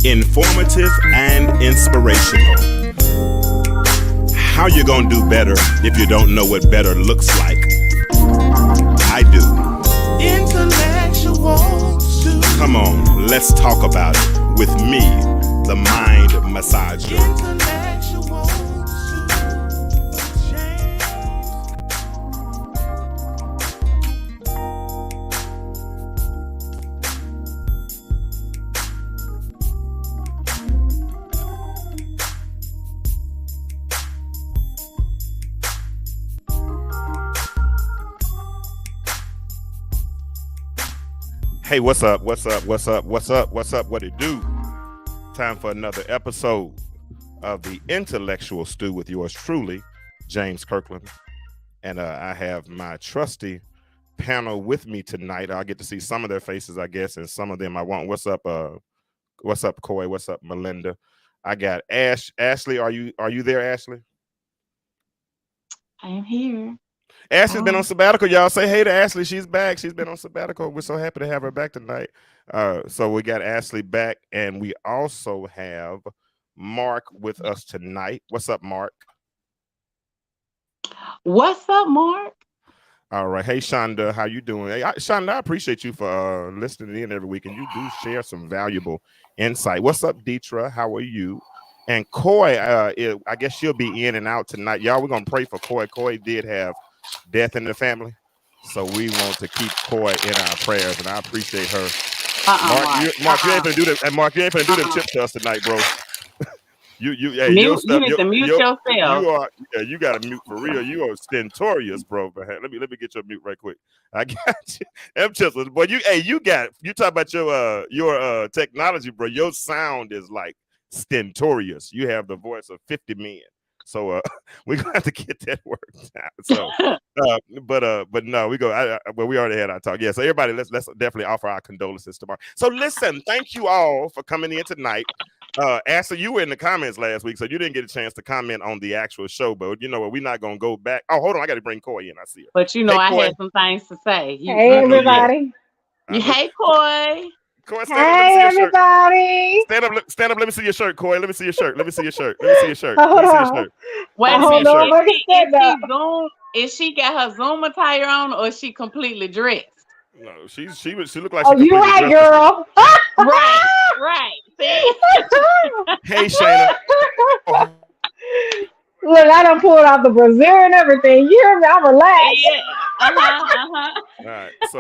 informative and inspirational. How you gonna do better if you don't know what better looks like? I do. Intellectuals do. Come on, let's talk about it with me, the mind massager. Hey, what's up? What it do? Time for another episode of the Intellectual Stew with yours truly, James Kirkland. And I have my trusty panel with me tonight. I'll get to see some of their faces, I guess, and some of them I won't. What's up, Coy? What's up, Melinda? I got Ashley. Are you there, Ashley? I am here. Ashley's been on sabbatical. Y'all say hey to Ashley. She's back. She's been on sabbatical. We're so happy to have her back tonight. So we got Ashley back, and we also have Mark with us tonight. What's up, Mark? What's up, Mark? All right. Hey, Shonda, how you doing? Hey, Shonda, I appreciate you for listening in every week, and you do share some valuable insight. What's up, Deetra? How are you? And Coy, I guess she'll be in and out tonight. Y'all, we're going to pray for Coy. Coy did have death in the family, so we want to keep Coy in our prayers, and I appreciate her. Mark, you ain't gonna do that. And Mark, you ain't gonna do them chips to us tonight, bro. You need to mute yourself. You gotta mute for real. You are stentorious, bro. Let me get your mute right quick. I got you. M Chisel, boy. You talk about your technology, bro. Your sound is like stentorious. You have the voice of 50 men. So we're gonna have to get that worked out. So but no, we go. Well, we already had our talk. Yeah. So everybody, let's definitely offer our condolences tomorrow. So listen, thank you all for coming in tonight. Ashley, you were in the comments last week, so you didn't get a chance to comment on the actual show. But you know what? We're not gonna go back. Oh, hold on, I got to bring Coy in. I see her. But you know, I had some things to say. Hey, everybody. Hey, Coy. Coy, hey, everybody. Stand up. Let me see your shirt, Coy. Let me see your shirt. Hold on. Wait a minute. Is she got her Zoom attire on, or is she completely dressed? No, she looked like. Oh, you right, girl. right. See? Hey, Shayna. Oh. Look, I done pulled out the brassiere and everything. You hear me? I'm relaxed. Yeah. All right. So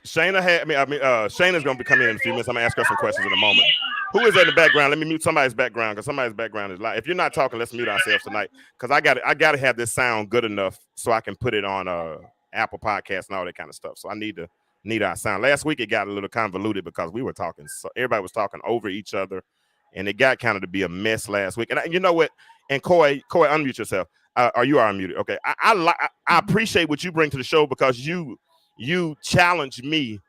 Shayna's gonna be coming in a few minutes. I'm gonna ask her some questions in a moment. Who is in the background? Let me mute somebody's background, because somebody's background is loud. If you're not talking, let's mute ourselves tonight, because I gotta have this sound good enough so I can put it on Apple Podcasts and all that kind of stuff. So I need our sound. Last week it got a little convoluted because we were talking. So everybody was talking over each other, and it got kind of to be a mess last week. And you know what? And Coy, unmute yourself. You are unmuted. Okay. I appreciate what you bring to the show, because you challenge me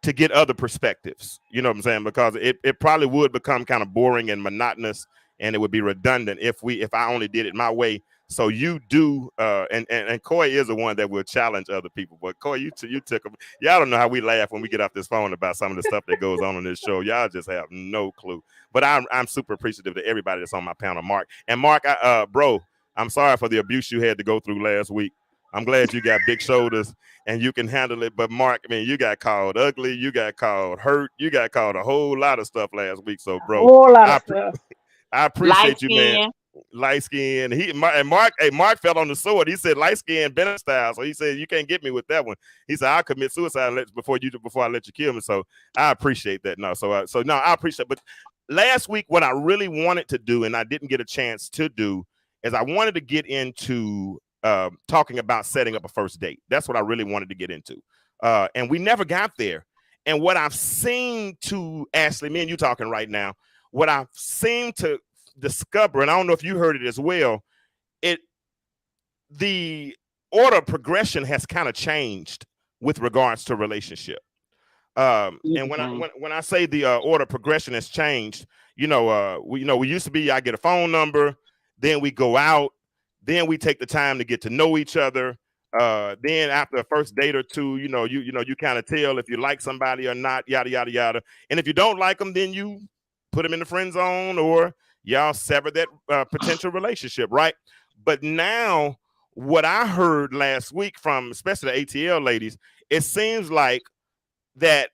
to get other perspectives. You know what I'm saying? Because it probably would become kind of boring and monotonous, and it would be redundant if I only did it my way. So you do, and Coy is the one that will challenge other people. But Coy, you took them. Y'all don't know how we laugh when we get off this phone about some of the stuff that goes on this show. Y'all just have no clue. But I'm super appreciative to everybody that's on my panel, Mark. And Mark, bro, I'm sorry for the abuse you had to go through last week. I'm glad you got big shoulders and you can handle it. But Mark, I mean, you got called ugly, you got called hurt, you got called a whole lot of stuff last week. So, bro, I appreciate you, man. Light skin. Mark fell on the sword. He said light skin Bennett style. So he said you can't get me with that one. He said I'll commit suicide before I let you kill me. So I appreciate that. I appreciate. But last week, what I really wanted to do, and I didn't get a chance to do, is I wanted to get into talking about setting up a first date. That's what I really wanted to get into, and we never got there. And what I've seen to Ashley, me and you talking right now, what I've seen to discover, and I don't know if you heard it as well, the order of progression has kind of changed with regards to relationship. And when I say the order of progression has changed, we used to be, I get a phone number, then we go out, then we take the time to get to know each other. Then after a first date or two, you kind of tell if you like somebody or not, yada yada yada. And if you don't like them, then you put them in the friend zone, or y'all sever that potential relationship, right? But now, what I heard last week from especially the ATL ladies, it seems like that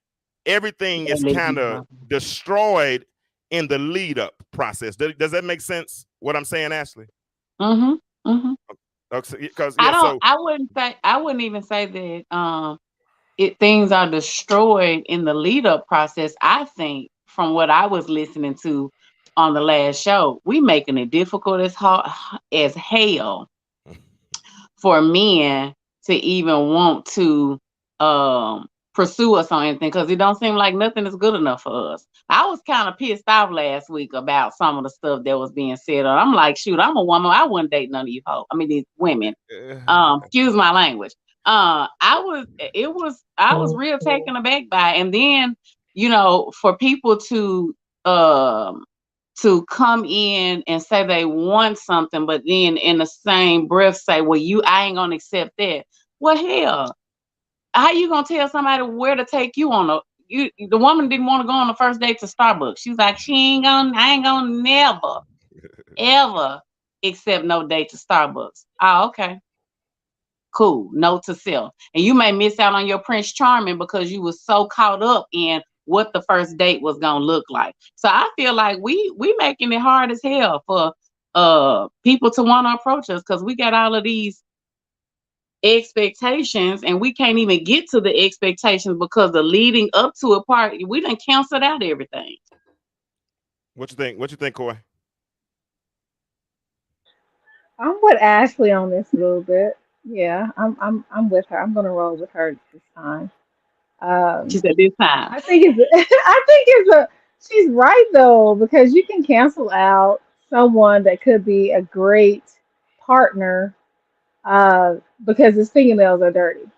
everything is kind of destroyed in the lead up process. Does that make sense? What I'm saying, Ashley? Mm-hmm. Mm-hmm. Because I yeah, don't. so I wouldn't even say that. Things are destroyed in the lead up process. I think from what I was listening to on the last show, we making it difficult as hard as hell for men to even want to pursue us on anything, because it don't seem like nothing is good enough for us. I was kind of pissed off last week about some of the stuff that was being said. I'm like, shoot, I'm a woman. I wouldn't date none of you hoes. I mean, these women. Excuse my language. I was real taken aback by it. And then, for people to come in and say they want something, but then in the same breath say, well, I ain't gonna accept that. Well, hell, how you gonna tell somebody where to take you on the woman didn't want to go on the first date to Starbucks. She's like, I ain't gonna never, ever accept no date to Starbucks. Oh, okay. Cool. Note to self. And you may miss out on your Prince Charming because you were so caught up in what the first date was gonna look like. So I feel like we making it hard as hell for people to want to approach us, because we got all of these expectations and we can't even get to the expectations because the leading up to a part, we done canceled out everything. What you think? What you think, Coy? I'm with Ashley on this a little bit. Yeah, I'm with her. I'm gonna roll with her this time. She Um, said this time. I think it's I think it's a she's right though, because you can cancel out someone that could be a great partner because his fingernails are dirty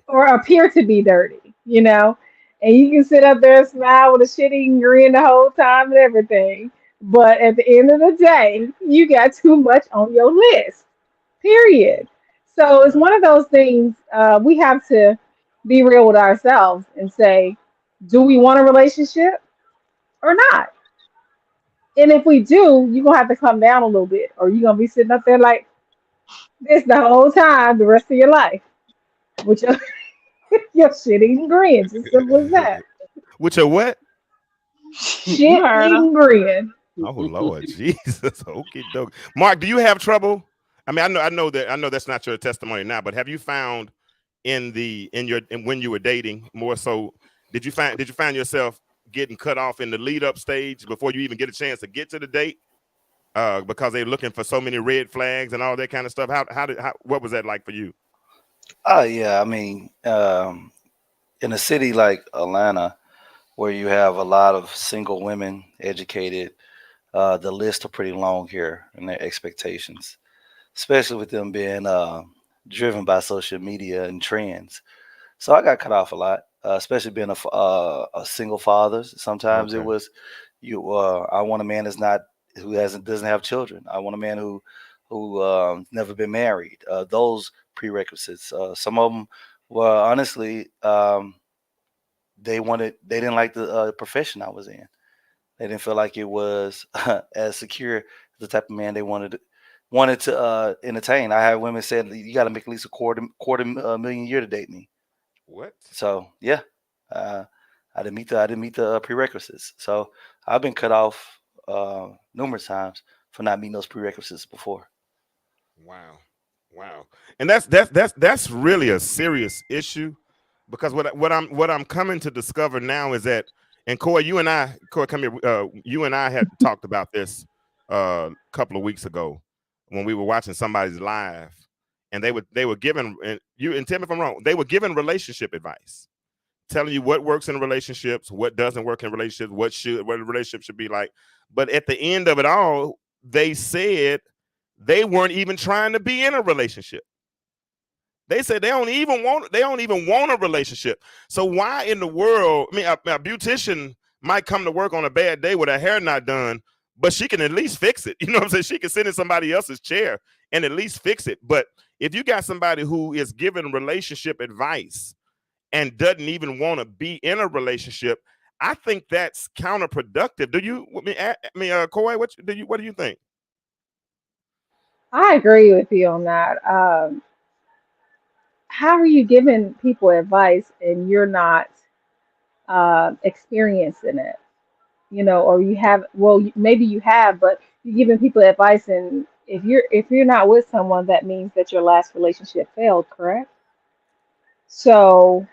or appear to be dirty. And you can sit up there and smile with a shitty grin the whole time and everything. But at the end of the day, you got too much on your list. Period. So it's Right. one of those things we have to be real with ourselves and say, do we want a relationship or not? And if we do, you're gonna have to come down a little bit, or you're gonna be sitting up there like this the whole time, the rest of your life, with your, your shit eating grins. As simple as that. With your what? You Shit heard her. eating grin. Oh Lord, Jesus. Okay, doke. Mark, do you have trouble? I mean, I know that's not your testimony now, but have you found when you were dating more so, did you find yourself getting cut off in the lead up stage before you even get a chance to get to the date? Because they're looking for so many red flags and all that kind of stuff. What was that like for you? Oh yeah, I mean, in a city like Atlanta, where you have a lot of single women, educated, the lists are pretty long here in their expectations, especially with them being driven by social media and trends. So I got cut off a lot, especially being a single father. Sometimes it Okay. was you. I want a man that's not who hasn't doesn't have children. I want a man who never been married. Those prerequisites. Some of them were honestly they didn't like the profession I was in. They didn't feel like it was as secure as the type of man they wanted to entertain. I had women said you got to make at least a quarter million a year to date me. What? So yeah, uh, I didn't meet the prerequisites. So I've been cut off numerous times for not meeting those prerequisites before. Wow. Wow. And that's really a serious issue, because what I'm coming to discover now is that, and Corey, come here. You and I had talked about this a couple of weeks ago when we were watching somebody's live, and they were giving, and tell me if I'm wrong, they were giving relationship advice, telling you what works in relationships, what doesn't work in relationships, what a relationship should be like. But at the end of it all, they said they weren't even trying to be in a relationship. They said they don't even want a relationship. So why in the world? I mean, a beautician might come to work on a bad day with her hair not done, but she can at least fix it. You know what I'm saying? She can sit in somebody else's chair and at least fix it. But if you got somebody who is giving relationship advice and doesn't even want to be in a relationship, I think that's counterproductive. Do you? Koi, what do you think? I agree with you on that. How are you giving people advice and you're not experiencing it? You know, or you have, well, maybe you have, but you're giving people advice, and if you're not with someone, that means that your last relationship failed, correct? So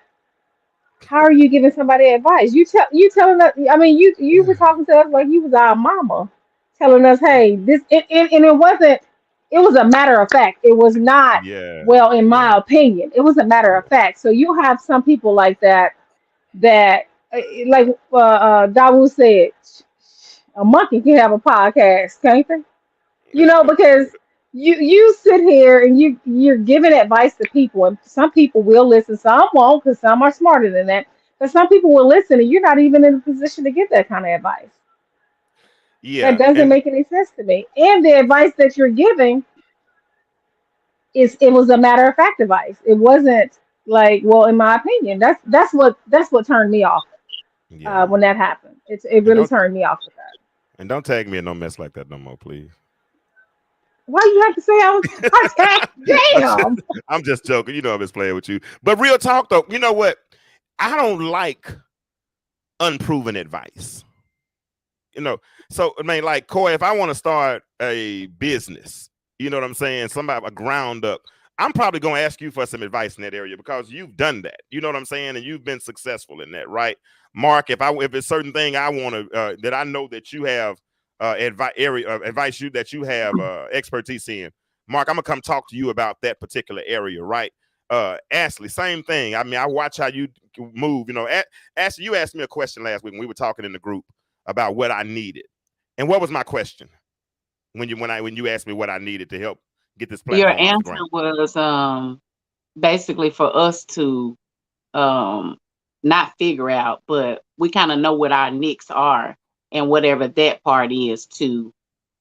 how are you giving somebody advice? You telling us. I mean, you were talking to us like you was our mama, telling us, hey, this, and it wasn't. It was a matter of fact. It was not. Yeah, Well, in yeah, my opinion, it was a matter of yeah. fact. So you have some people like that that, like Dawu said, a monkey can have a podcast, can't they? You know, because you sit here and you're giving advice to people, and some people will listen, some won't, because some are smarter than that. But some people will listen, and you're not even in a position to give that kind of advice. That Yeah, doesn't and make any sense to me. And the advice that you're giving it was a matter of fact advice. It wasn't like, well, in my opinion, that's what turned me off yeah, when that happened. It and really don't turned me off with that. and don't tag me in no mess like that no more, please. Why you have to say I was attacked? I'm just, Damn. I'm just joking. You know I'm just playing with you. But real talk though, you know what? I don't like unproven advice. You know, so I mean, like Coy, if I want to start a business, you know what I'm saying, somebody a ground up, I'm probably gonna ask you for some advice in that area because you've done that. You know what I'm saying, and you've been successful in that, right? Mark, if it's certain thing I want to that I know that you have advice you that you have expertise in, Mark, I'm gonna come talk to you about that particular area, right? Ashley, same thing. I mean, I watch how you move. You know, Ashley, you asked me a question last week when we were talking in the group about what I needed. And what was my question when you asked me what I needed to help get this Your platform off the answer ground? was basically for us to um not figure out, but we kind of know what our nicks are and whatever that part is to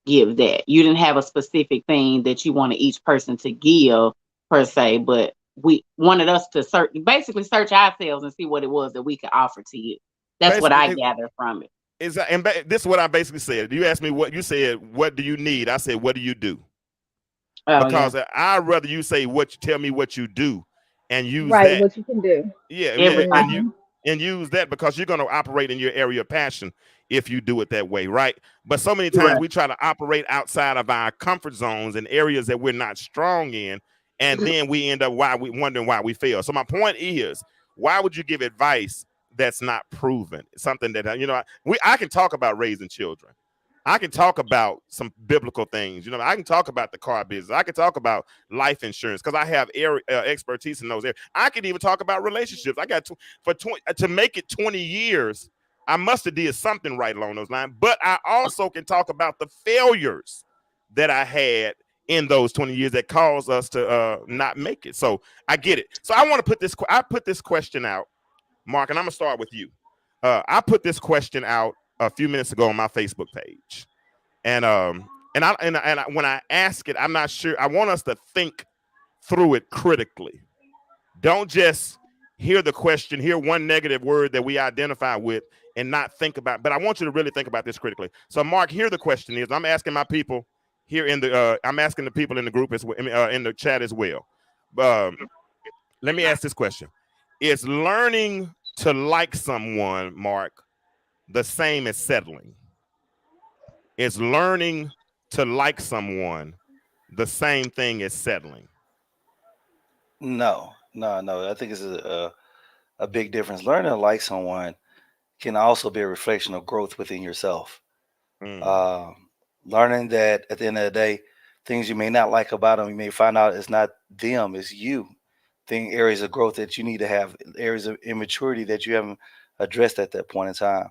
give that. You didn't have a specific thing that you wanted each person to give per se, but we wanted us to basically search ourselves and see what it was that we could offer to you. That's what Basically, I gathered from it. this is what I basically said. You asked me what you said. What do you need? I said, what do you do? Oh yeah, Because I'd rather you say tell me what you do, and use Right, that. what you can do. Yeah, yeah, everybody. Hmm. and use that because you're going to operate in your area of passion if you do it that way, right? But so many times Right. we try to operate outside of our comfort zones in areas that we're not strong in, and then we end up wondering why we fail. So my point is, why would you give advice that's not proven? Something that I can talk about raising children. I can talk about some biblical things. You know, I can talk about the car business. I can talk about life insurance because I have expertise in those areas. I can even talk about relationships. I got to make it 20 years. I must have did something right along those lines. But I also can talk about the failures that I had in those 20 years that caused us to not make it. So I get it. So I want to put this. I put this question out, Mark, and I'm gonna start with you. I put this question out a few minutes ago on my Facebook page, and when I ask it, I'm not sure. I want us to think through it critically. Don't just hear the question, hear one negative word that we identify with, and not think about. But I want you to really think about this critically. So, Mark, here the question is: I'm asking my people here I'm asking the people in the group as well, in the chat as well. Um, Let me ask this question: is learning to like someone, Mark, the same as settling? Is learning to like someone the same thing as settling? No, no, no. I think it's a big difference. Learning to like someone can also be a reflection of growth within yourself. Mm, Um, Learning that at the end of the day, things you may not like about them, you may find out it's not them, it's you. Thing areas of growth that you need to have, areas of immaturity that you haven't addressed at that point in time.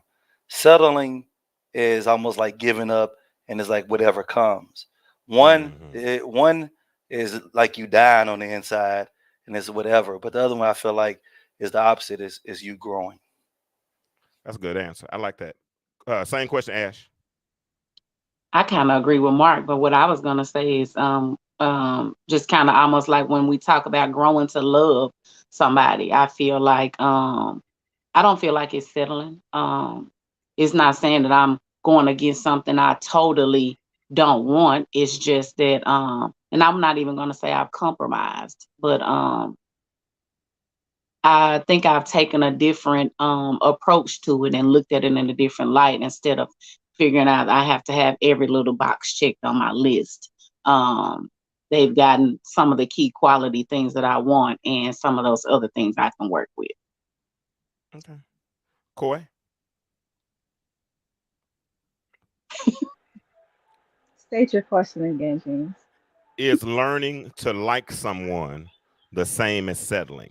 Settling is almost like giving up, and it's like whatever comes. mhm. One is like you dying on the inside, and it's whatever. But the other one I feel like is the opposite. Is you growing. That's a good answer. I like that. Same question, Ash. I kind of agree with Mark, but what I was gonna say is just kind of almost like when we talk about growing to love somebody, I feel like I don't feel like it's settling. It's not saying that I'm going against something I totally don't want. It's just that and I'm not even gonna say I've compromised, but I think I've taken a different approach to it and looked at it in a different light instead of figuring out I have to have every little box checked on my list. Um, they've gotten some of the key quality things that I want and some of those other things I can work with. Okay. Coy, State your question again, James. is learning to like someone the same as settling?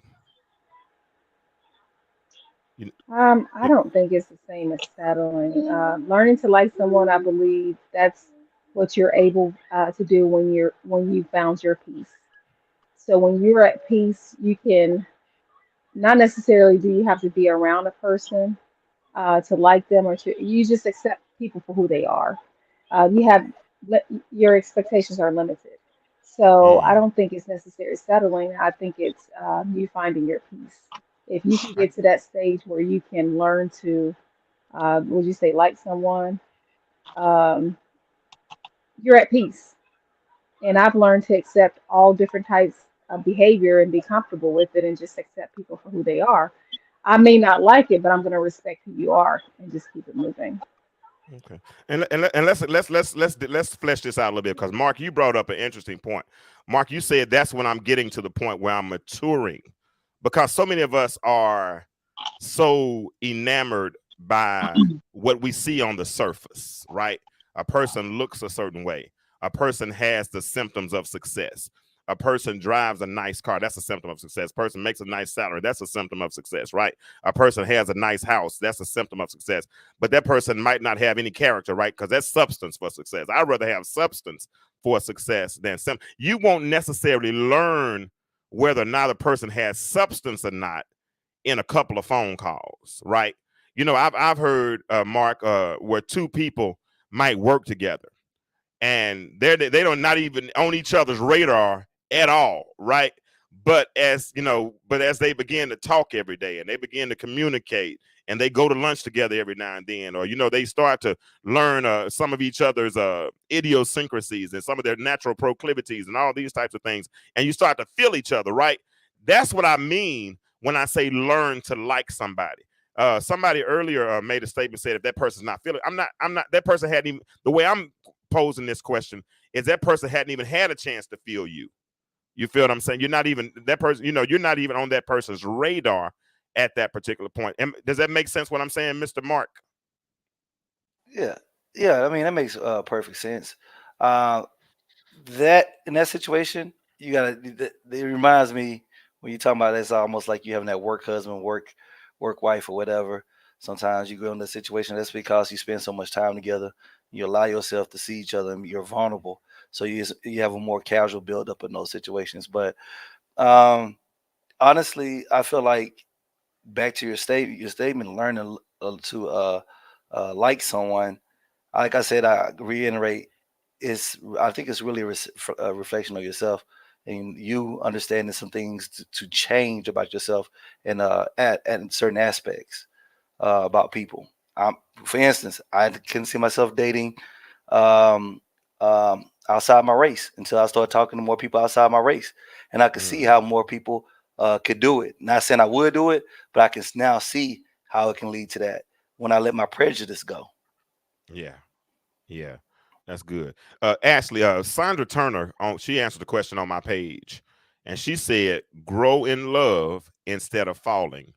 You, I don't think it's the same as settling. Learning to like someone, I believe that's what you're able to do when you found your peace. So when you're at peace, you can not necessarily do you have to be around a person to like them or to you just accept people for who they are. You have your expectations are limited. So I mm, don't think it's necessarily settling. I think it's you finding your peace. If you can I, get to that stage where you can learn to, would you say, like someone, um, you're at peace. And I've learned to accept all different types of behavior and be comfortable with it and just accept people for who they are. I may not like it, but I'm going to respect who you are and just keep it moving. okay. And let's flesh this out a little bit because Mark, you brought up an interesting point. Mark, you said that's when I'm getting to the point where I'm maturing, because so many of us are so enamored by what we see on the surface, right? A person looks a certain way. A person has the symptoms of success. A person drives a nice car. That's a symptom of success. A person makes a nice salary. That's a symptom of success, right? A person has a nice house. That's a symptom of success. But that person might not have any character, right? Because that's substance for success. I'd rather have substance for success than some. You won't necessarily learn whether or not a person has substance or not in a couple of phone calls, right? You know, I've heard Mark where two people might work together and they don't not even on each other's radar at all, right? But as you know, but as they begin to talk every day and they begin to communicate and they go to lunch together every now and then, or you know, they start to learn some of each other's idiosyncrasies and some of their natural proclivities and all these types of things, and you start to feel each other, right? That's what I mean when I say learn to like somebody. Somebody earlier made a statement, said if that person's not feeling, I'm not. That person hadn't even, the way I'm posing this question is that person hadn't even had a chance to feel you. You feel what I'm saying? You're not even that person, you know, you're not even on that person's radar at that particular point. And does that make sense what I'm saying, Mr. Mark? Yeah, yeah. I mean, that makes perfect sense. Uh, that in that situation, you gotta. It reminds me when you talk about it's almost like you having that work husband, work wife, or whatever. Sometimes you go in the situation that's because you spend so much time together. You allow yourself to see each other, and you're vulnerable. So you have a more casual build up in those situations. But um, honestly, I feel like back to your statement, learning to like someone. Like I said, I reiterate, I think it's really a reflection of yourself and you understanding some things to change about yourself and at certain aspects about people. For instance, I couldn't see myself dating um, outside my race until I started talking to more people outside my race, and I could see Mm, how more people could do it. Not saying I would do it, but I can now see how it can lead to that when I let my prejudice go. yeah, yeah, that's good. Ashley, Sandra Turner, she answered the question on my page, and she said, "Grow in love instead of falling.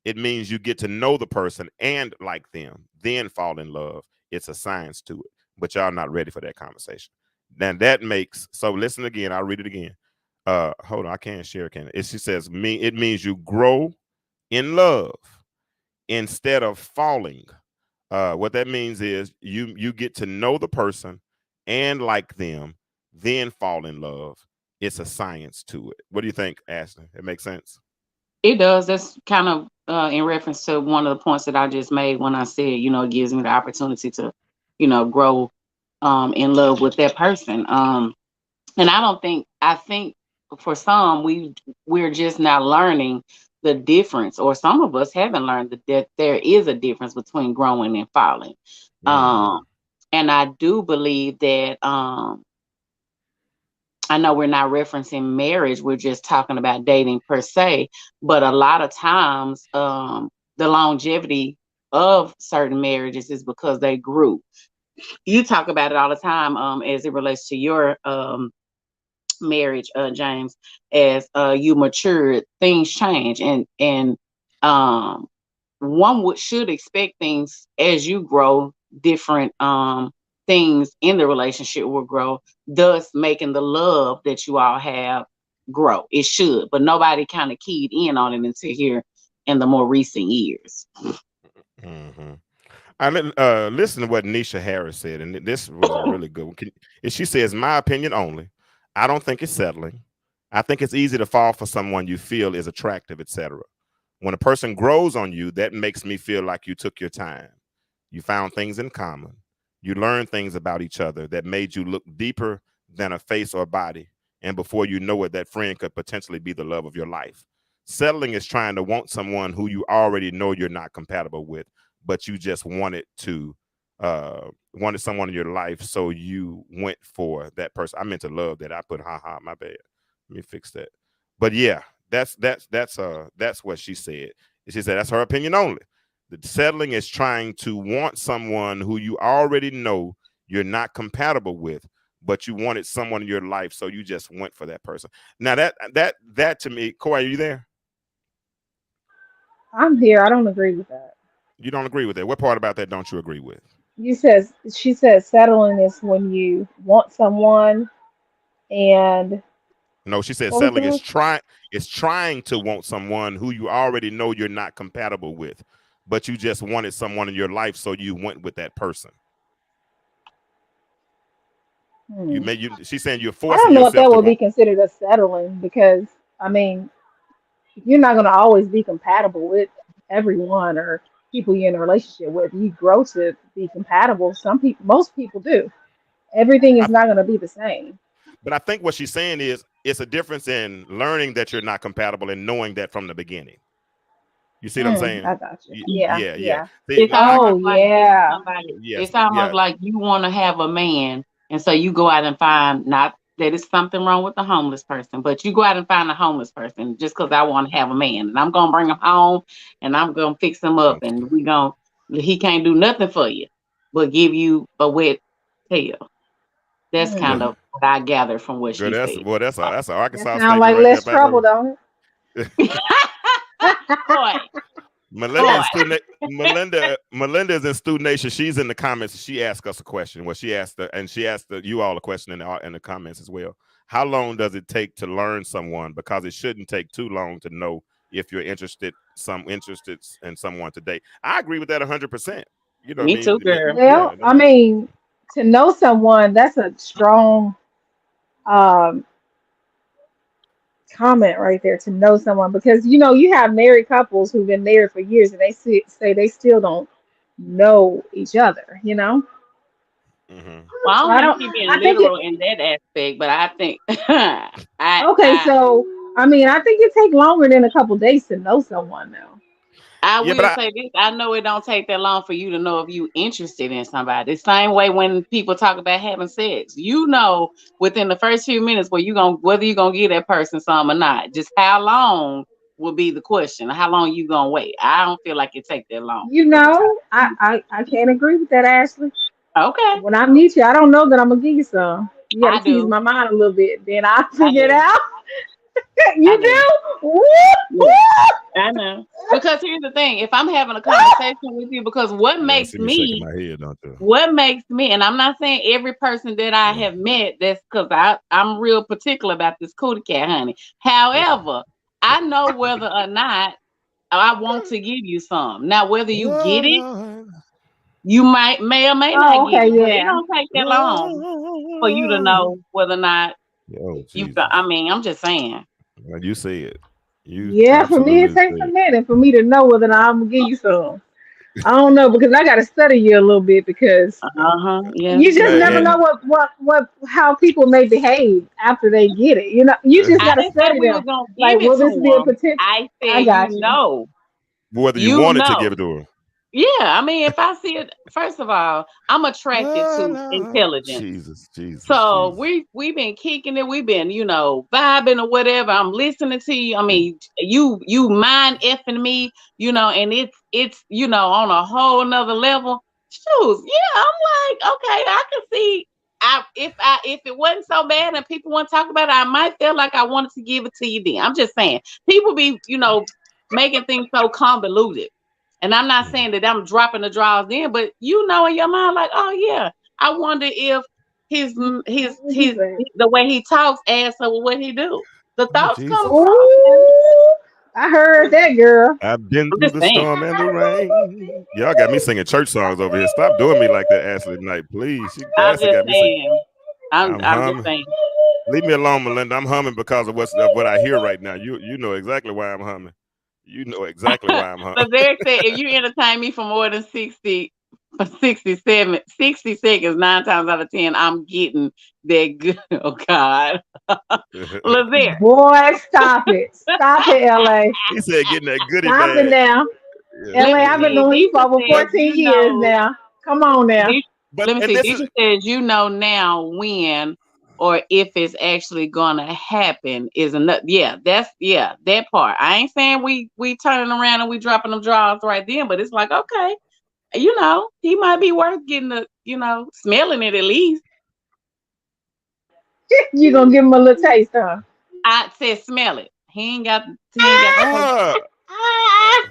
It means you get to know the person and like them, then fall in love. It's a science to it. But y'all not ready for that conversation. Then that makes so listen again. I'll read it again. Hold on, I can't share, can it? She says it means you grow in love instead of falling. What that means is you get to know the person and like them, then fall in love. It's a science to it. What do you think, Ashley? It makes sense. It does. That's kind of in reference to one of the points that I just made when I said, it gives me the opportunity to, grow in love with that person. And I think for some we're just now learning the difference, or some of us haven't learned that there is a difference between growing and falling. Mm-hmm. Um, and I do believe that I know we're not referencing marriage, we're just talking about dating per se, but a lot of times the longevity of certain marriages is because they grew. You talk about it all the time as it relates to your marriage, James. As you mature, things change, and um should expect things as you grow. Different things in the relationship will grow, thus making the love that you all have grow. It should, but nobody kind of keyed in on it until here in the more recent years. Mm-hmm. Listen to what Nisha Harris said, and this was a really good one. And she says, "My opinion only. I don't think it's settling. I think it's easy to fall for someone you feel is attractive, etc. When a person grows on you, that makes me feel like you took your time. You found things in common. You learned things about each other that made you look deeper than a face or body. And before you know it, that friend could potentially be the love of your life. Settling is trying to want someone who you already know you're not compatible with, but you just wanted someone in your life, so you went for that person." I meant to love that. I put haha, my bad. Let me fix that. But yeah, that's what she said. She said that's her opinion only. The settling is trying to want someone who you already know you're not compatible with, but you wanted someone in your life, so you just went for that person. Now that to me, Corey, are you there? I'm here. I don't agree with that. You don't agree with that. What part about that don't you agree with? She says settling is when you want someone and No, she said what was settling the rest? is trying to want someone who you already know you're not compatible with, but you just wanted someone in your life, so you went with that person. You Hmm. made you. She's saying you're I forcing don't know if yourself that to would be want. considered a settling because I mean you're not going to always be compatible with everyone or people you're in a relationship with. You grow to be compatible. Some people, most people do. Everything I, is not going to be the same. but I think what she's saying is it's a difference in learning that you're not compatible and knowing that from the beginning. You see what I'm saying? I got you. Yeah, Yeah, yeah. yeah. It's I Oh, almost like you yeah. somebody. yes, It's almost yeah. like you want to have a man, and so you go out and find, not that it's something wrong with the homeless person, but you go out and find a homeless person just because I want to have a man, and I'm gonna bring him home, and I'm gonna fix him up, and he can't do nothing for you, but give you a wet tail. That's Well, kind Hmm. of what I gathered from what good. she said. That's an That Arkansas sounds statement like right there, less baby. trouble, don't Boy, it? Melinda boy. and Melinda is in Stu Nation. She's in the comments. She asked us a question. Well, she asked you all a question in the comments as well. How long does it take to learn someone? Because it shouldn't take too long to know if you're interested in someone today. I agree with that 100%. You know what I Me too, mean? girl. Yeah, Well, that I makes mean, to know someone, that's a strong um, comment right there. To know someone, because you have married couples who've been married for years and say they still don't know each other. hmm Well, I So don't I think don't. she's being I think it. literal in that aspect, but I think Okay, I so I mean, I think it take longer than a couple days to know someone now. I Yeah, but will say this. I know it don't take that long for you to know if you interested in somebody. The same way when people talk about having sex, within the first few minutes whether you gonna give that person some or not. Just how long will be the question. How long you gonna wait? I don't feel like it take that long of a time. I can't agree with that, Ashley. Okay, When I meet you, I don't know that I'm gonna give you some. You got to I tease do. my mind a little bit, then I I figure it do. out. I You do. do? Woo, woo. Yeah, I know. Because here's the thing: if I'm having a conversation with you, because y'all see me shaking my head, don't you? what makes me, and I'm not saying every person that I Yeah. have met, that's because I'm real particular about this cootie cat, honey. Yeah. However, I know whether or not I want to give you some. Now, whether you get Oh it, Lord. you may or may not Oh, get okay, it, but it yeah. don't take that long for you to Oh, know whether or not Jesus. I mean, I'm just saying. Well, you say it. You Yeah, for me it absolutely takes say a it. minute for me to know whether or not I'm gonna give you some. I don't know because I got to study you a little bit because Yes, you just Hey, never ma'am. know what how people may behave after they get it. You just I got to didn't say study we was them. gonna Like, give it will to this be a him. potential? I I said, got you. whether you you wanted to give know. it to her. Yeah, I mean, if I see it, first of all, I'm attracted Oh, to Lord. intelligence. Jesus, Jesus, So Jesus. we've been kicking it, we've been, vibing or whatever. I'm listening to you. I mean, you mind effing me, and it's on a whole nother level. Shoes, yeah, I'm like, okay, I can see. If it wasn't so bad and people want to talk about it, I might feel like I wanted to give it to you then. I'm just saying, people be, making things so convoluted. And I'm not saying that I'm dropping the draws in, but in your mind, like, oh yeah, I wonder if his his What you his say? the way he talks adds up with what he do. The Oh, thoughts come Jesus. across. Man. Ooh, I heard that girl. I've been I'm through just the saying. storm and the rain. Y'all got me singing church songs over here. Stop doing me like that, Ashley Knight, please. I'm Ashley just got me singing. saying. I'm I'm I'm just humming. saying. Leave me alone, Melinda. I'm humming because of what I hear right now. You know exactly why I'm humming. You know exactly why I'm humming. But Derek said, if you entertain me for more than 60 seconds, 9 times out of 10, I'm getting that good. Oh God. Lazare. Boy, stop it. Stop it, LA. He said getting that goodie Stop it bag. now. Yeah, LA, Let me I've been see. knowing you for Deidre over says, 14 years now. Come on now. but let me and see. this is Deidre says, now when or if it's actually gonna happen is another. Yeah, that part. I ain't saying we turning around and we dropping them draws right then, but it's like, okay, he might be worth getting smelling it at least. You gonna give him a little taste, huh? I said smell it. He ain't got to take. uh,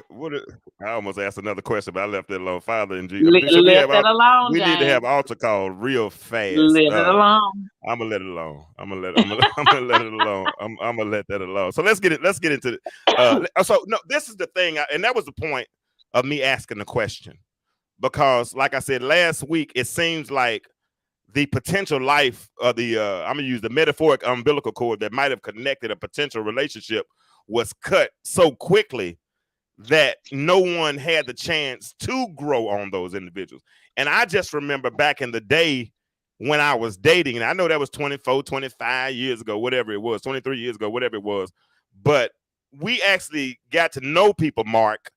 what I almost asked another question, but I left that alone. Father and Jesus. Should we Let have that alone, we need to have James. altar call real fast. Let it alone. I'm gonna let it alone. I'm gonna let it alone. I'm gonna let that alone. So let's get into it. So no, this is the thing, and that was the point of me asking the question because, like I said last week, it seems like the potential life of the I'm gonna use the metaphoric umbilical cord that might have connected a potential relationship was cut so quickly that no one had the chance to grow on those individuals. And I just remember back in the day when I was dating, and I know that was 24, 25 years ago, whatever it was, 23 years ago, whatever it was. But we actually got to know people, Mark.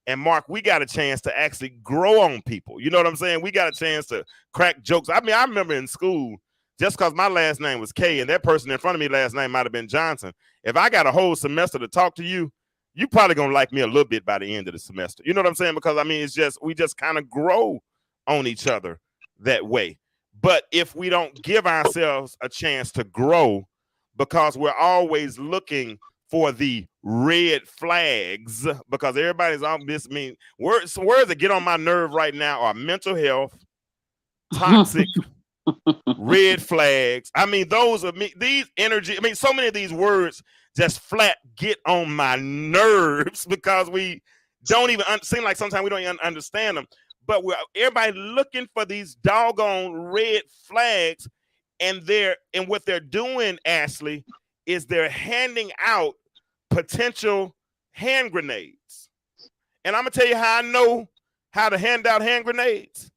And Mark, we got a chance to actually grow on people. You know what I'm saying? We got a chance to crack jokes. I mean, I remember in school, just because my last name was K and that person in front of me last name might have been Johnson. If I got a whole semester to talk to you, you probably gonna like me a little bit by the end of the semester. You know what I'm saying? Because I mean, it's just we just kind of grow on each other that way. But if we don't give ourselves a chance to grow, because we're always looking for the red flags, because everybody's on this. I mean, words that get on my nerve right now are mental health, toxic, red flags. I mean, those are me. These energy. I mean, so many of these words just flat get on my nerves because we don't even seem like sometimes we don't even understand them. But we're everybody looking for these doggone red flags, and what they're doing, Ashley, is they're handing out potential hand grenades. And I'm gonna tell you how I know how to hand out hand grenades.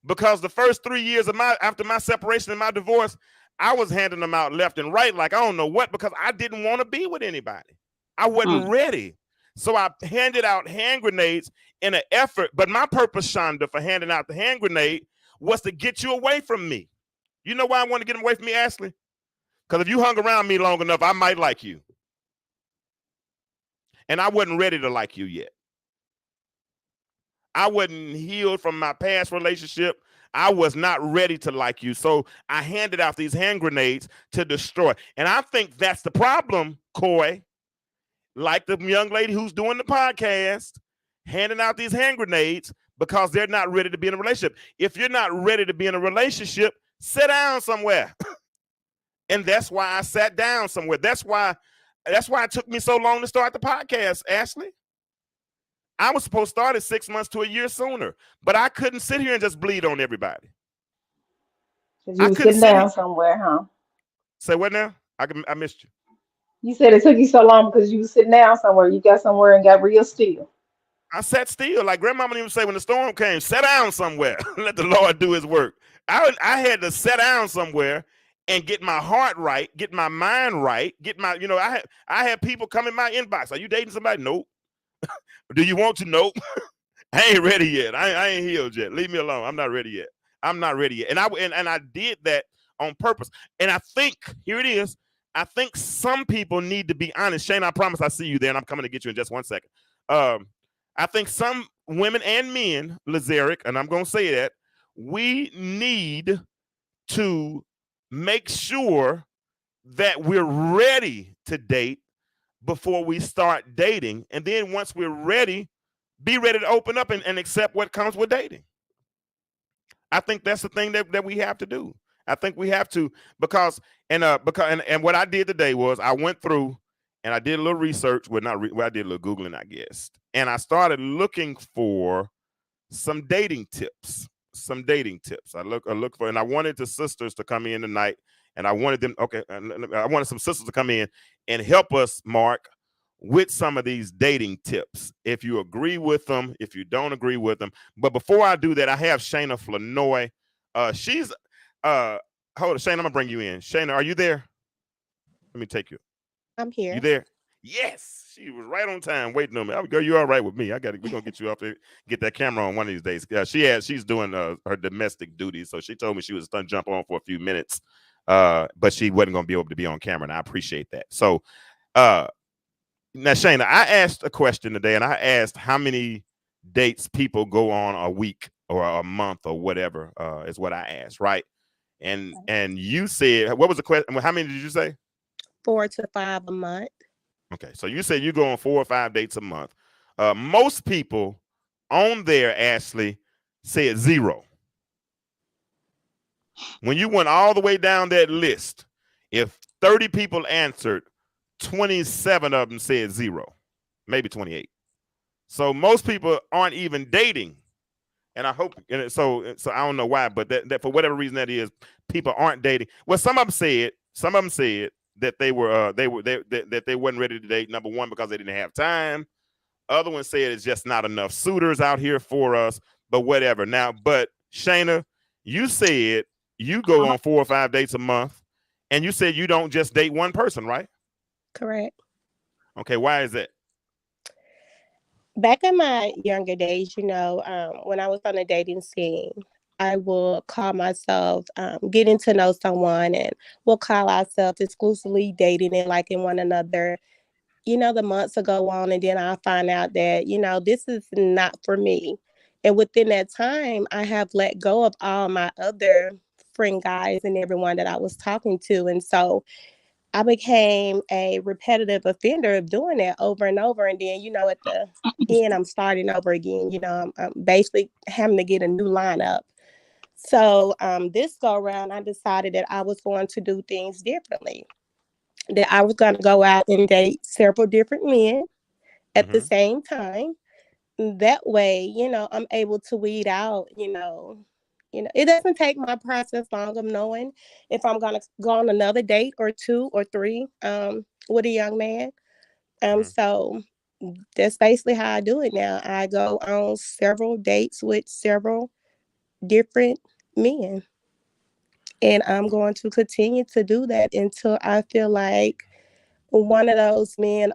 Because the first 3 years of after my separation and my divorce, I was handing them out left and right, like I don't know what, because I didn't want to be with anybody. I wasn't ready. So I handed out hand grenades in an effort. But my purpose, Shonda, for handing out the hand grenade was to get you away from me. You know why I want to get them away from me, Ashley? Because if you hung around me long enough, I might like you. And I wasn't ready to like you yet. I wasn't healed from my past relationship. I was not ready to like you. So I handed out these hand grenades to destroy. And I think that's the problem, Coy. Like the young lady who's doing the podcast, handing out these hand grenades because they're not ready to be in a relationship. If you're not ready to be in a relationship, sit down somewhere. And that's why I sat down somewhere. That's why it took me so long to start the podcast, Ashley. I was supposed to start it 6 months to a year sooner, but I couldn't sit here and just bleed on everybody. Because you I was couldn't sitting sit here. down somewhere, huh? Say what now? I missed you. You said it took you so long because you was sitting down somewhere. You got somewhere and got real still. I sat still. Like grandmama even say when the storm came, sit down somewhere. Let the Lord do his work. I had to sit down somewhere and get my heart right, get my mind right, get my, I had people come in my inbox. Are you dating somebody? Nope. Do you want to? Nope. I ain't ready yet. I ain't healed yet. Leave me alone. I'm not ready yet. I'm not ready yet. And I did that on purpose. And I think, here it is. I think some people need to be honest. Shane, I promise I see you there, and I'm coming to get you in just 1 second. I think some women and men, Lazaric, and I'm going to say that, we need to make sure that we're ready to date before we start dating. And then once we're ready, be ready to open up and accept what comes with dating. I think that's the thing that we have to do. I think we have to, because what I did today was I went through and I did a little research. I did a little Googling, I guess. And I started looking for some dating tips. I look for, and I wanted the sisters to come in tonight, and I wanted them, I wanted some sisters to come in and help us, Mark, with some of these dating tips. If you agree with them, if you don't agree with them. But before I do that, I have Shayna Flanoy. She's hold on, Shayna, I'm gonna bring you in. Shayna, are you there? Let me take you. I'm here. You there? Yes, she was right on time waiting on me. Girl, you all right with me? We're gonna get you up there, get that camera on one of these days. She's doing her domestic duties, so she told me she was gonna jump on for a few minutes, but she wasn't gonna be able to be on camera, and I appreciate that. So now, Shayna, I asked a question today, and I asked how many dates people go on a week or a month or whatever, is what I asked, right? And you said, what was the question? How many did you say? 4 to 5 a month. Okay, so you said you go on 4 or 5 dates a month. Most people on there, Ashley, said 0. When you went all the way down that list, if 30 people answered, 27 of them said 0, maybe 28. So most people aren't even dating. And I hope, so I don't know why, but that for whatever reason that is, people aren't dating. Well, some of them said that they wasn't ready to date. Number one, because they didn't have time. Other one said it's just not enough suitors out here for us. But whatever. Now, but Shayna, you said you go on 4 or 5 dates a month, and you said you don't just date one person, right? Correct. Okay, why is that? Back in my younger days, when I was on the dating scene, I will call myself getting to know someone, and we'll call ourselves exclusively dating and liking one another. The months will go on, and then I'll find out that, this is not for me. And within that time, I have let go of all my other friend guys and everyone that I was talking to. And so I became a repetitive offender of doing that over and over. And then, at the end, I'm starting over again. I'm basically having to get a new lineup. So this go around, I decided that I was going to do things differently. That I was going to go out and date several different men at the same time. That way, I'm able to weed out, it doesn't take my process long of knowing if I'm going to go on another date or 2 or 3 with a young man. So that's basically how I do it now. I go on several dates with several different men. And I'm going to continue to do that until I feel like one of those men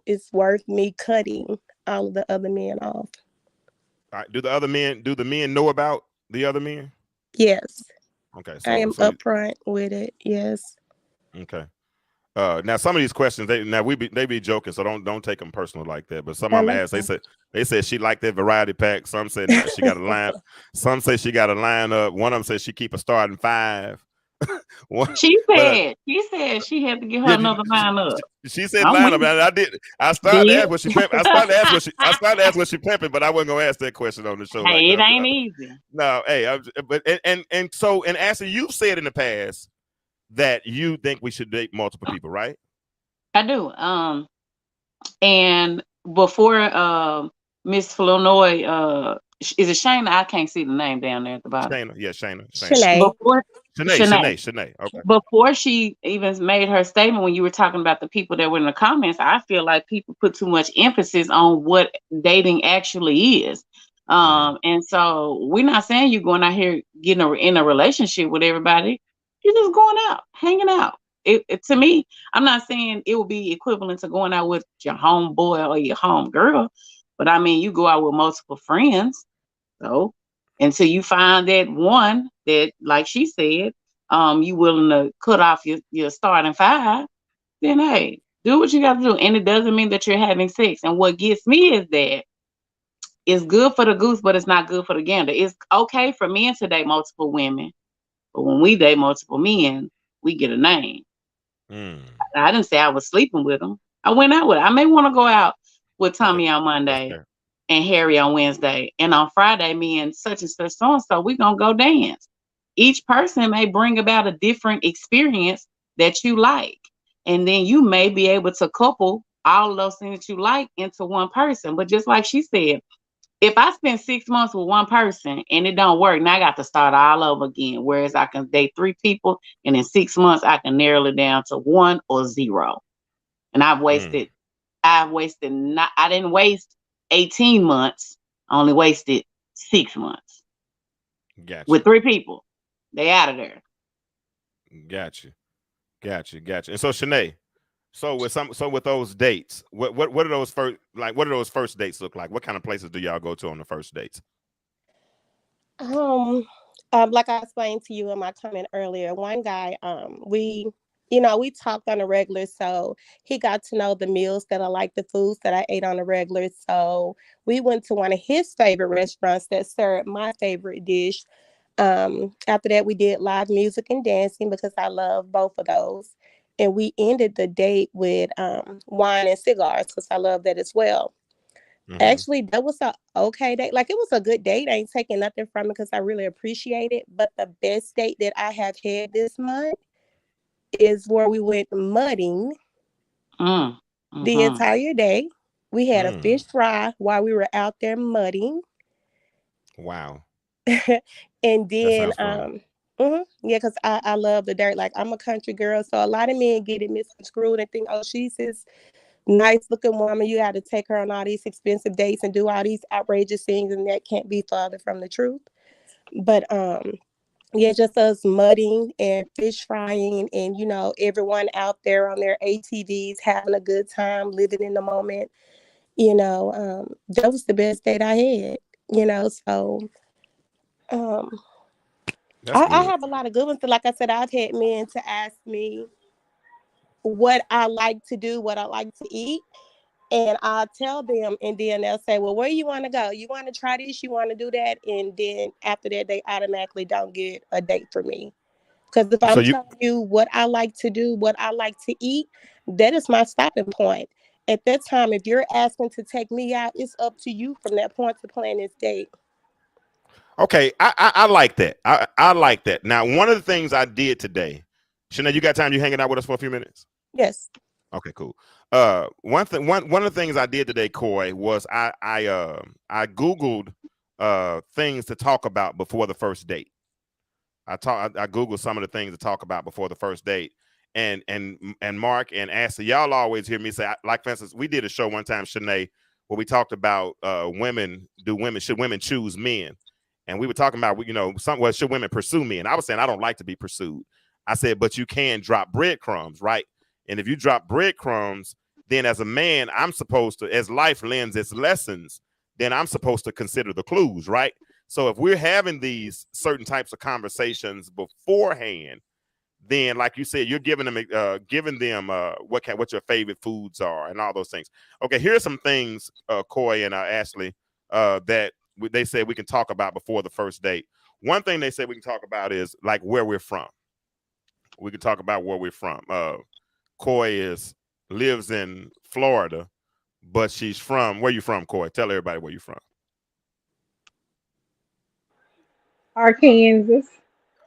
is worth me cutting all of the other men off. All right. Do the men know about the other men? Yes. Okay. I am upfront with it. Yes. Okay. Now some of these questions they be joking, so don't take them personal like that. But some of them asked, they said she liked that variety pack. Some said she got a line. Some say she got a lineup. One of them said she keep a starting 5. She said she had to get her another lineup. She said lineup, and I did. I started to ask what she pimping. I started to ask what she pimping, but I wasn't gonna ask that question on the show. Hey, it ain't easy. No, hey, but Ashley, you've said in the past that you think we should date multiple people, right? I do. And before Miss Flournoy Is it Shayna? I can't see the name down there at the bottom. Shayna, yeah, Shayna. Shanae. Before Shanae, Shanae. Okay. before she even made her statement, when you were talking about the people that were in the comments, I feel like people put too much emphasis on what dating actually is. And so we're not saying you're going out here getting in a relationship with everybody. You're just going out, hanging out. To me, I'm not saying it would be equivalent to going out with your homeboy or your home girl, but I mean, you go out with multiple friends. So until you find that one that, like she said, you willing to cut off your starting five, then hey, do what you got to do. And it doesn't mean that you're having sex. And what gets me is that it's good for the goose, but it's not good for the gander. It's okay for men to date multiple women, but when we date multiple men, we get a name. I didn't say I was sleeping with them. I went out with her. I may want to go out with Tommy on Monday and Harry on Wednesday. And on Friday, me and such so-and-so, we're going to go dance. Each person may bring about a different experience that you like. And then you may be able to couple all of those things that you like into one person. But just like she said, if I spend 6 months with one person and it don't work, now I got to start all over again. Whereas I can date 3 people, and in 6 months I can narrow it down to 1 or 0. And I didn't waste 18 months. I only wasted 6 months. Gotcha. With 3 people. They out of there. Gotcha. And so Shanae, with those dates, what are those first dates look like? What kind of places do y'all go to on the first dates? Like I explained to you in my comment earlier, one guy, we talked on a regular, so he got to know the meals that I like, the foods that I ate on a regular. So we went to one of his favorite restaurants that served my favorite dish. After that, we did live music and dancing because I love both of those. And we ended the date with wine and cigars because I love that as well. Actually, that was a okay date. Like, it was a good date. I ain't taking nothing from it because I really appreciate it. But the best date that I have had this month is where we went mudding the entire day. We had a fish fry while we were out there mudding. Wow. And then yeah, because I love the dirt. Like, I'm a country girl, so a lot of men get it misconstrued and think, oh, she's this nice looking woman, you got to take her on all these expensive dates and do all these outrageous things, and that can't be farther from the truth. But yeah, just us mudding and fish frying, and everyone out there on their ATVs having a good time, living in the moment. That was the best date I had. So I have a lot of good ones. Like I said, I've had men to ask me what I like to do, what I like to eat. And I'll tell them, and then they'll say, well, where you want to go? You want to try this? You want to do that? And then after that, they automatically don't get a date for me. Because if I'm telling you what I like to do, what I like to eat, that is my stopping point. At that time, if you're asking to take me out, it's up to you from that point to plan this date. Okay, I like that. I like that. Now, one of the things I did today, Shanae, you got time? You hanging out with us for a few minutes? Yes. Okay, cool. One of the things I did today, Coy, was I Googled things to talk about before the first date. I Googled some of the things to talk about before the first date. And Mark and Ashley, y'all always hear me say, like, for instance, we did a show one time, Shanae, where we talked about should women choose men? And we were talking about, should women pursue men? I was saying I don't like to be pursued. I said, but you can drop breadcrumbs, right? And if you drop breadcrumbs, then as a man, I'm supposed to, as life lends its lessons, then I'm supposed to consider the clues, right? So if we're having these certain types of conversations beforehand, then, like you said, you're giving them what your favorite foods are and all those things. Okay, here's some things, Coy and Ashley, that they said we can talk about before the first date. One thing they said we can talk about is like where we're from. We can talk about where we're from. Coy lives in Florida, but she's from, where you from, Coy? Tell everybody where you're from. Arkansas.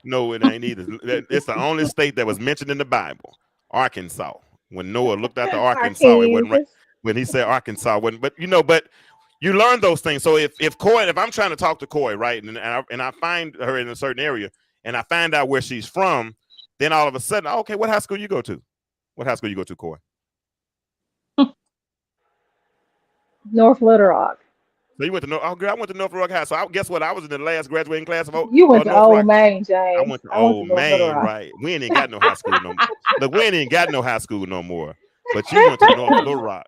No, it ain't either. It's the only state that was mentioned in the Bible, Arkansas. When Noah looked at the Arkansas, it wasn't right. When he said Arkansas, wasn't. But You learn those things. So if I'm trying to talk to Coy, right, and I find her in a certain area, and I find out where she's from, then all of a sudden, okay, what high school you go to? What high school you go to, Coy? North Little Rock. So you went to girl, I went to North Rock High. So guess what? I was in the last graduating class of You went to North Old Rock. Main, I James. went to I went to Old North Little Main, Rock. right? We ain't got no high school no more. Look, we ain't got no high school no more. But you went to North Little Rock.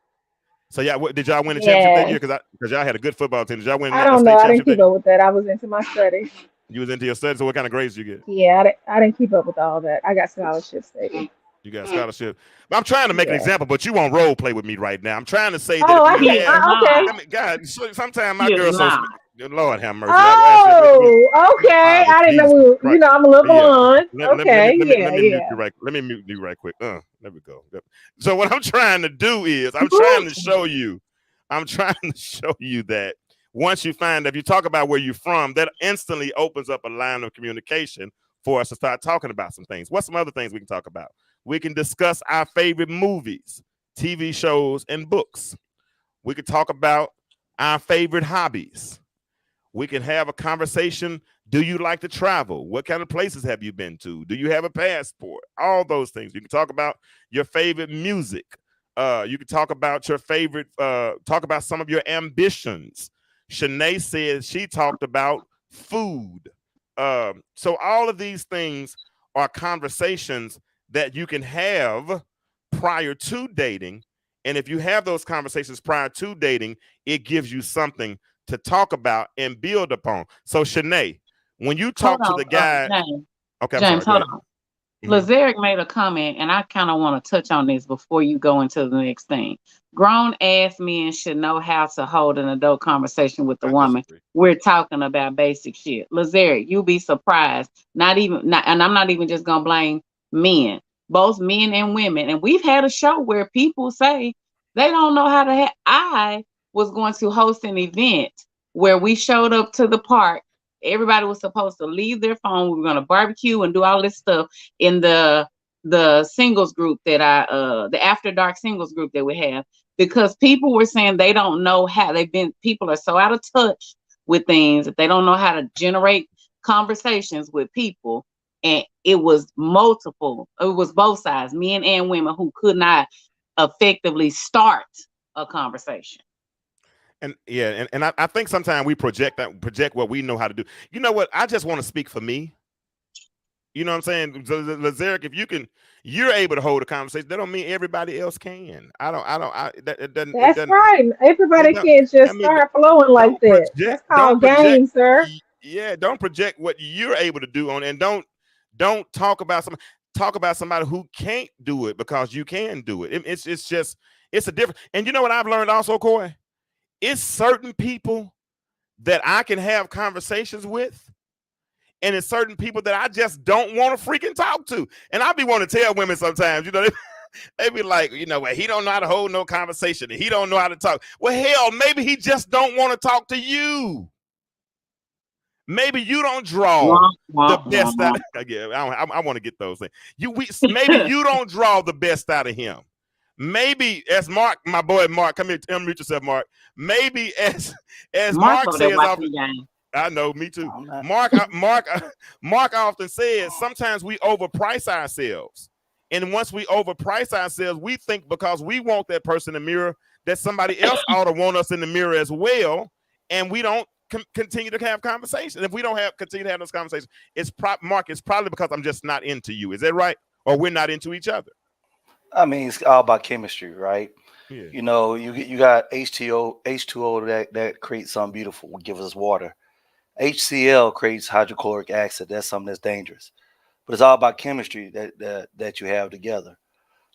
So yeah, did y'all win the championship that year? Yes. Because y'all had a good football team. Did y'all win I a don't state know. I didn't championship keep that year? up with that. I was into my studies. You was into your studies. So what kind of grades did you get? Yeah, I didn't keep up with all that. I got scholarships, baby. You got a scholarship. But I'm trying to make an Yeah. example, but you won't role play with me right now. I'm trying to say that Oh, if I you can. had, Okay. I mean, God, sometimes my He is girl so not. Lord have mercy. Oh, okay. Father, I didn't know Jesus we were, Christ. I'm a little Yeah. blonde. Let Okay. Yeah, me mute yeah. you right. Let me mute you right quick. There we go. Yep. So what I'm trying to do is I'm trying to show you that once you find, if you talk about where you're from, that instantly opens up a line of communication for us to start talking about some things. What's some other things we can talk about? We can discuss our favorite movies, TV shows, and books. We could talk about our favorite hobbies. We can have a conversation. Do you like to travel? What kind of places have you been to? Do you have a passport? All those things. You can talk about your favorite music. You can talk about your favorite, talk about some of your ambitions. Shanae said she talked about food. So all of these things are conversations that you can have prior to dating. And if you have those conversations prior to dating, it gives you something to talk about and build upon. So Shanae, when you talk to Hold the on, guy, James. okay, I'm sorry, James, go hold ahead. on. Mhm. Lazeric made a comment, and I kind of want to touch on this before you go into the next thing. Grown ass men should know how to hold an adult conversation with the I woman. disagree. We're talking about basic shit. Lazeric, you'll be surprised. And I'm not even just gonna blame men, both men and women. And we've had a show where people say they don't know how to have. I was going to host an event where we showed up to the park. Everybody was supposed to leave their phone. We were gonna barbecue and do all this stuff in the singles group that the after dark singles group that we have, because people were saying they don't know how people are so out of touch with things that they don't know how to generate conversations with people. And it was both sides, men and women, who could not effectively start a conversation. And yeah, and I think sometimes we project what we know how to do. You know what? I just want to speak for me. You know what I'm saying? Lazeric, if you're able to hold a conversation. That don't mean everybody else can. It That's doesn't, right. it Everybody don't, can't I just mean, start flowing like that. That's don't called project, game, sir. yeah, don't project what you're able to do on, and don't talk about somebody who can't do it because you can do it. It's just, it's a different, and you know what I've learned also, Coy? It's certain people that I can have conversations with, and it's certain people that I just don't want to freaking talk to. And I be wanting to tell women sometimes, they be like, well, he don't know how to hold no conversation. He don't know how to talk. Well, hell, maybe he just don't want to talk to you. Maybe you don't draw the best out. Yeah, I want to get those things. Maybe you don't draw the best out of him. Maybe, as Mark, my boy Mark, come here, unmute yourself, Mark. Maybe as Mark says often, I know, me too. Mark often says sometimes we overprice ourselves. And once we overprice ourselves, we think because we want that person in the mirror that somebody else ought to want us in the mirror as well. And we don't continue to have conversations. If we don't continue to have those conversations, Mark, it's probably because I'm just not into you. Is that right? Or we're not into each other. I mean, it's all about chemistry, right? Yeah. You got H2O that creates something beautiful, give us water. HCl creates hydrochloric acid. That's something that's dangerous. But it's all about chemistry that you have together.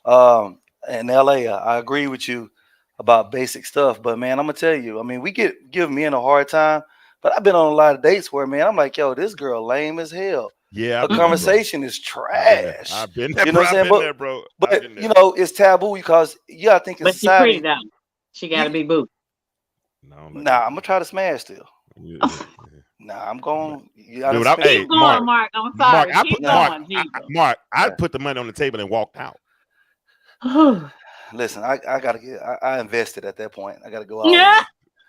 In LA, I agree with you about basic stuff, but man, I'm gonna tell you, I mean, we give men a hard time, but I've been on a lot of dates where, man, I'm like, yo, this girl lame as hell. Yeah, her conversation is trash. I've been there, you know bro. what I'm saying? Bro. But it's taboo because I think in But society, she's pretty though. She got to be boo. Nah, I'm gonna try to smash still. Yeah. Nah, I'm going. Dude, hey, keep going, Mark. I'm sorry. Keep going, Mark, I put the money on the table and walked out. Listen, I gotta get. I invested at that point. I gotta go out. Yeah.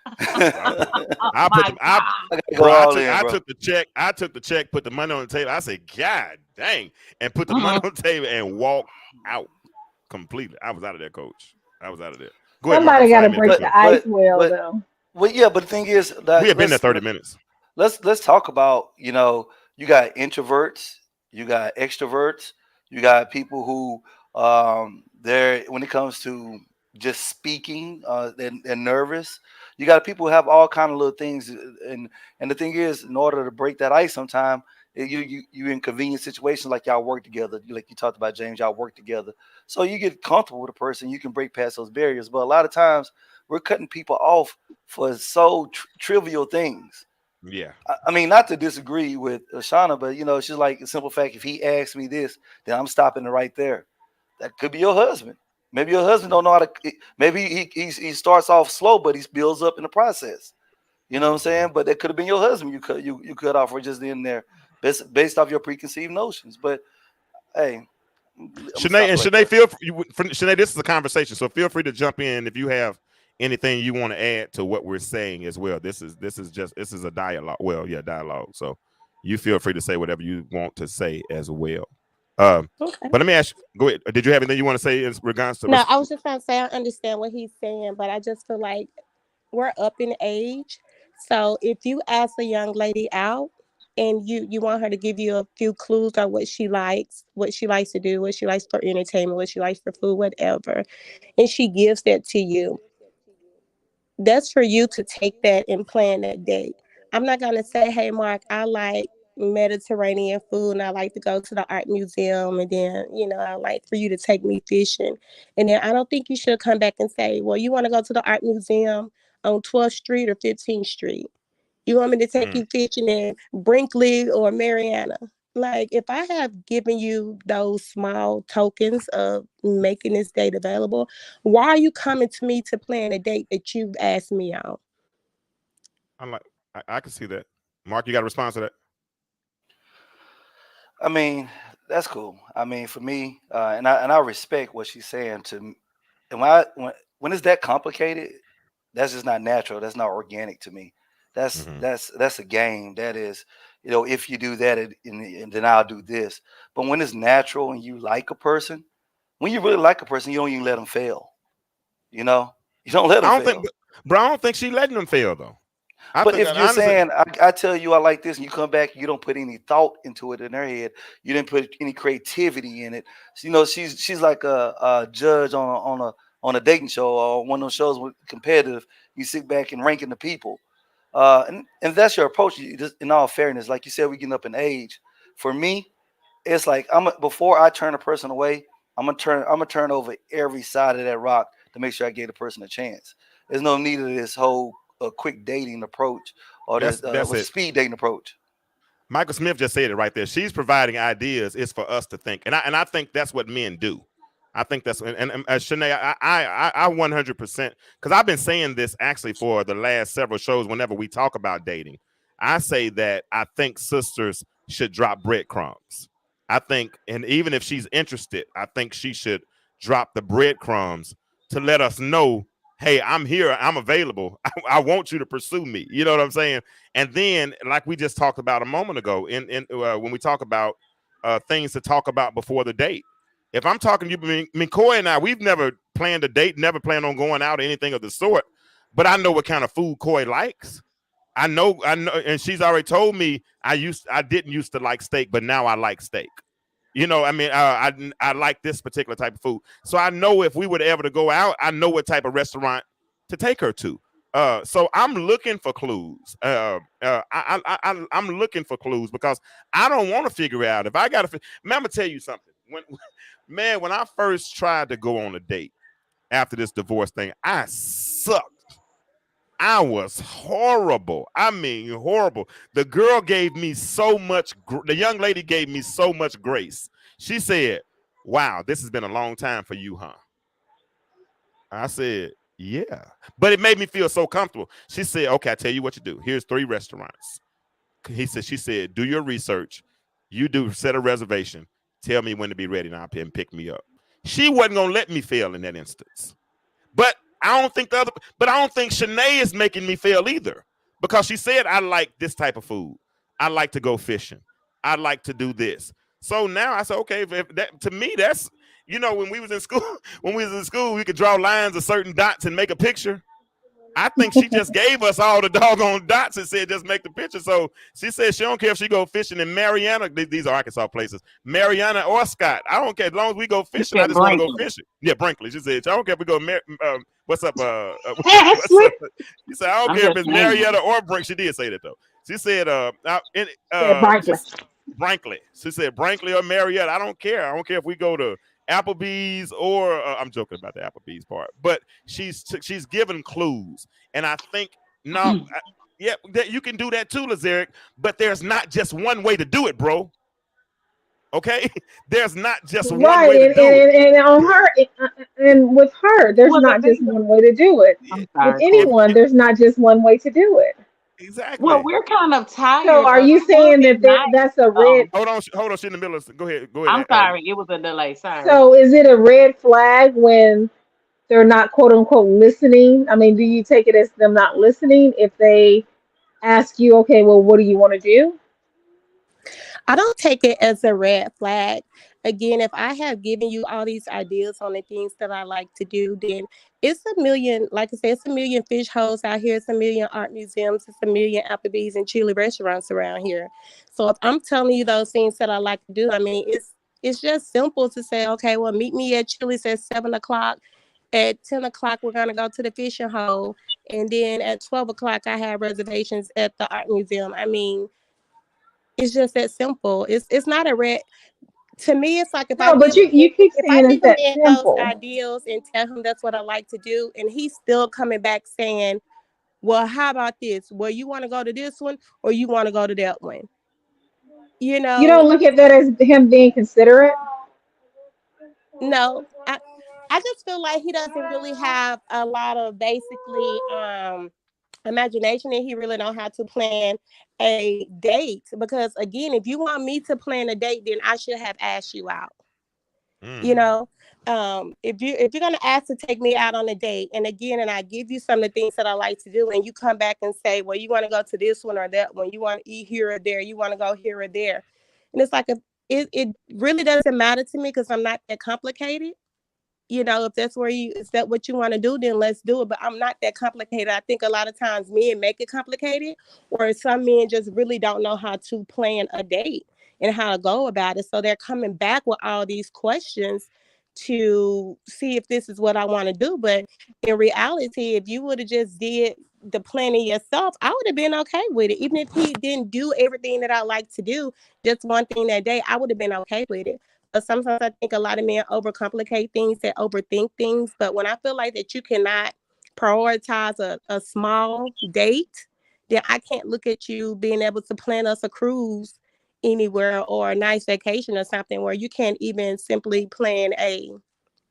I put My them. God. gotta go Bro, all in, I bro. took the check. I took the check. Put the money on the table. I said, God dang, and put the money Mhm. on the table and walked out completely. I was out of there, coach. I was out of there. Go ahead, Mark. I'm Somebody got sorry. I to didn't mean to cut break you the off. ice well, But though. well, yeah. But the thing is, We like, have been there 30 minutes. let's talk about, you got introverts, you got extroverts, you got people who they're, when it comes to just speaking, they're nervous. You got people who have all kind of little things, and the thing is, in order to break that ice sometime, you in convenient situations, like y'all work together, like you talked about, James, y'all work together, so you get comfortable with a person, you can break past those barriers. But a lot of times we're cutting people off for so trivial things. Yeah. I mean, not to disagree with Ashana, but she's like, a simple fact. If he asks me this, then I'm stopping it right there. That could be your husband. Maybe your husband don't know how to. Maybe he starts off slow, but he builds up in the process. You know what I'm saying? But that could have been your husband. You cut off for just in there, based off your preconceived notions. But hey, I'm gonna Shanae stop and it right Shanae, there. Shanae, this is a conversation, so feel free to jump in if you have anything you want to add to what we're saying as well. This is a dialogue. Well, yeah, dialogue. So you feel free to say whatever you want to say as well. Okay. But let me ask you, go ahead. Did you have anything you want to say in regards to No, us? I was just gonna say I understand what he's saying, but I just feel like we're up in age. So if you ask a young lady out and you want her to give you a few clues on what she likes to do, what she likes for entertainment, what she likes for food, whatever, and she gives that to you, that's for you to take that and plan that date. I'm not gonna say, hey Mark, I like Mediterranean food and I like to go to the art museum and then, I like for you to take me fishing. And then I don't think you should come back and say, well, you want to go to the art museum on 12th Street or 15th Street. You want me to take Mm, you fishing in Brinkley or Mariana? Like, if I have given you those small tokens of making this date available, why are you coming to me to plan a date that you've asked me out? I'm like, I can see that. Mark, you got a response to that? I mean, that's cool. I mean, for me, and I respect what she's saying. And when it's that complicated, that's just not natural. That's not organic to me. That's Mm-hmm. that's that's a game. That is, if you do that, and then I'll do this. But when it's natural and you like a person, when you really like a person, you don't even let them fail. You know, you don't let them I don't think, fail. bro. I don't think she letting them fail though. I But think if you're honestly, saying, I tell you I like this, and you come back, you don't put any thought into it in her head. You didn't put any creativity in it. So, she's like a judge on a dating show or one of those shows with competitive. You sit back and ranking the people, and that's your approach. Just in all fairness, like you said, we getting up in age. For me, it's like before I turn a person away, I'm gonna turn over every side of that rock to make sure I give the person a chance. There's no need of this whole quick dating approach or this that's it. speed dating approach. Michael Smith just said it right there. She's providing ideas. It's for us to think, and I think that's what men do. I think that's and Shanae, I 100% because I've been saying this actually for the last several shows. Whenever we talk about dating, I say that I think sisters should drop breadcrumbs. I think, and even if she's interested, I think she should drop the breadcrumbs to let us know, hey, I'm here, I'm available. I want you to pursue me. You know what I'm saying? And then, like we just talked about a moment ago, in when we talk about things to talk about before the date. If I'm talking to you, Coy and I, we've never planned a date, never planned on going out or anything of the sort. But I know what kind of food Coy likes. I know, and she's already told me I didn't used to like steak, but now I like steak. I mean, I like this particular type of food. So I know if we were ever to go out, I know what type of restaurant to take her to. So I'm looking for clues. I'm looking for clues because I don't want to figure out if I got to. Man, I'm gonna tell you something. When I first tried to go on a date after this divorce thing, I sucked. I was horrible. I mean, horrible. The girl gave me so much. The young lady gave me so much grace. She said, "Wow, this has been a long time for you, huh?" I said, "Yeah," but it made me feel so comfortable. She said, "Okay, I tell you what you do. Here's 3 restaurants." She said, "Do your research. You do set a reservation. Tell me when to be ready, and I'll pick me up." She wasn't gonna let me fail in that instance. But I don't think but I don't think Shanae is making me fail either, because she said I like this type of food. I like to go fishing. I like to do this. So now I said, okay, if that, to me, that's, when we was in school, we could draw lines of certain dots and make a picture. I think she just gave us all the doggone dots and said just make the picture. So she said she don't care if she go fishing in Mariana. These are Arkansas places. Mariana or Scott. I don't care. As long as we go fishing, I just want to go fishing. Yeah, Brinkley. She said, I don't care if we go what's up? What's up? She said, I don't care if it's Marietta or Brinkley. She did say that though. She said Brinkley. She said Brinkley or Marietta. I don't care. I don't care if we go to Applebee's or I'm joking about the Applebee's part, but she's given clues, and I think that you can do that too, Lazarick. But there's not just one way to do it, bro. Okay, there's not just one way to do it. And on her, and with her, there's not just one way to do it. With anyone, there's not just one way to do it. Exactly. Well, we're kind of tired. So are you saying that's a red? Hold on. She's in the middle of. Go ahead. I'm sorry. It was a delay. Sorry. So is it a red flag when they're not quote unquote listening? I mean, do you take it as them not listening if they ask you, okay, well, what do you want to do? I don't take it as a red flag. Again, if I have given you all these ideas on the things that I like to do, then it's a million, like I said, it's a million fish holes out here. It's a million art museums. It's a million Applebee's and chili restaurants around here. So if I'm telling you those things that I like to do, I mean, it's just simple to say, okay, well, meet me at Chili's at 7 o'clock. At 10 o'clock, we're going to go to the fishing hole. And then at 12 o'clock, I have reservations at the art museum. I mean, it's just that simple. It's not a red. To me, it's like if I keep saying it's that simple. Those ideals and tell him that's what I like to do, and he's still coming back saying, "Well, how about this? Well, you want to go to this one, or you want to go to that one?" You don't look at that as him being considerate. No, I just feel like he doesn't really have a lot of basically imagination, and he really know how to plan a date. Because again, if you want me to plan a date, then I should have asked you out. If you're gonna ask to take me out on a date, and I give you some of the things that I like to do, and you come back and say, well, you want to go to this one or that one, you want to eat here or there, you want to go here or there, and it's like it really doesn't matter to me because I'm not that complicated. If that's is that what you want to do, then let's do it. But I'm not that complicated. I think a lot of times men make it complicated, or some men just really don't know how to plan a date and how to go about it. So they're coming back with all these questions to see if this is what I want to do. But in reality, if you would have just did the planning yourself, I would have been okay with it. Even if he didn't do everything that I like to do, just one thing that day, I would have been okay with it. But sometimes I think a lot of men overcomplicate things, they overthink things. But when I feel like that you cannot prioritize a small date, then I can't look at you being able to plan us a cruise anywhere or a nice vacation or something where you can't even simply plan a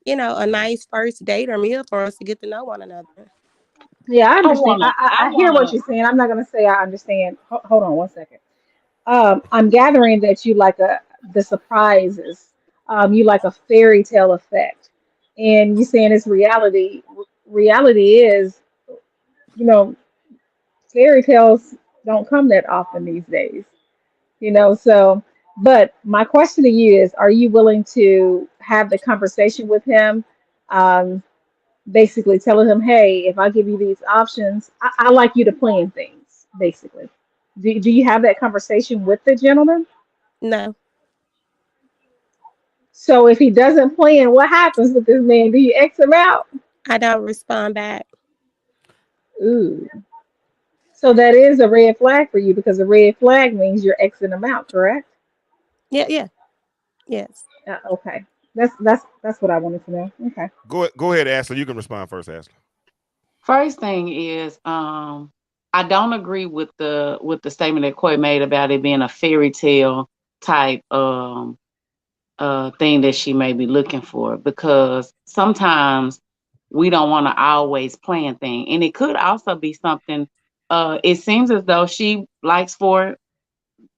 nice first date or meal for us to get to know one another. Yeah, I understand. I hear what you're saying. I'm not going to say I understand. Hold on one second. I'm gathering that you like the surprises. You like a fairy tale effect, and you're saying it's reality. Reality is, fairy tales don't come that often these days. So. But my question to you is: are you willing to have the conversation with him? Basically, telling him, "Hey, if I give you these options, I like you to plan things." Basically, do you have that conversation with the gentleman? No. So if he doesn't plan, what happens with this man? Do you X him out? I don't respond back. Ooh. So that is a red flag for you because a red flag means you're Xing him out, correct? Yeah. Yes. Okay. That's what I wanted to know. Okay. Go ahead, Ashley. You can respond first, Ashley. First thing is, I don't agree with the statement that Coy made about it being a fairy tale type thing that she may be looking for, because sometimes we don't want to always plan things, and it could also be something. It seems as though she likes for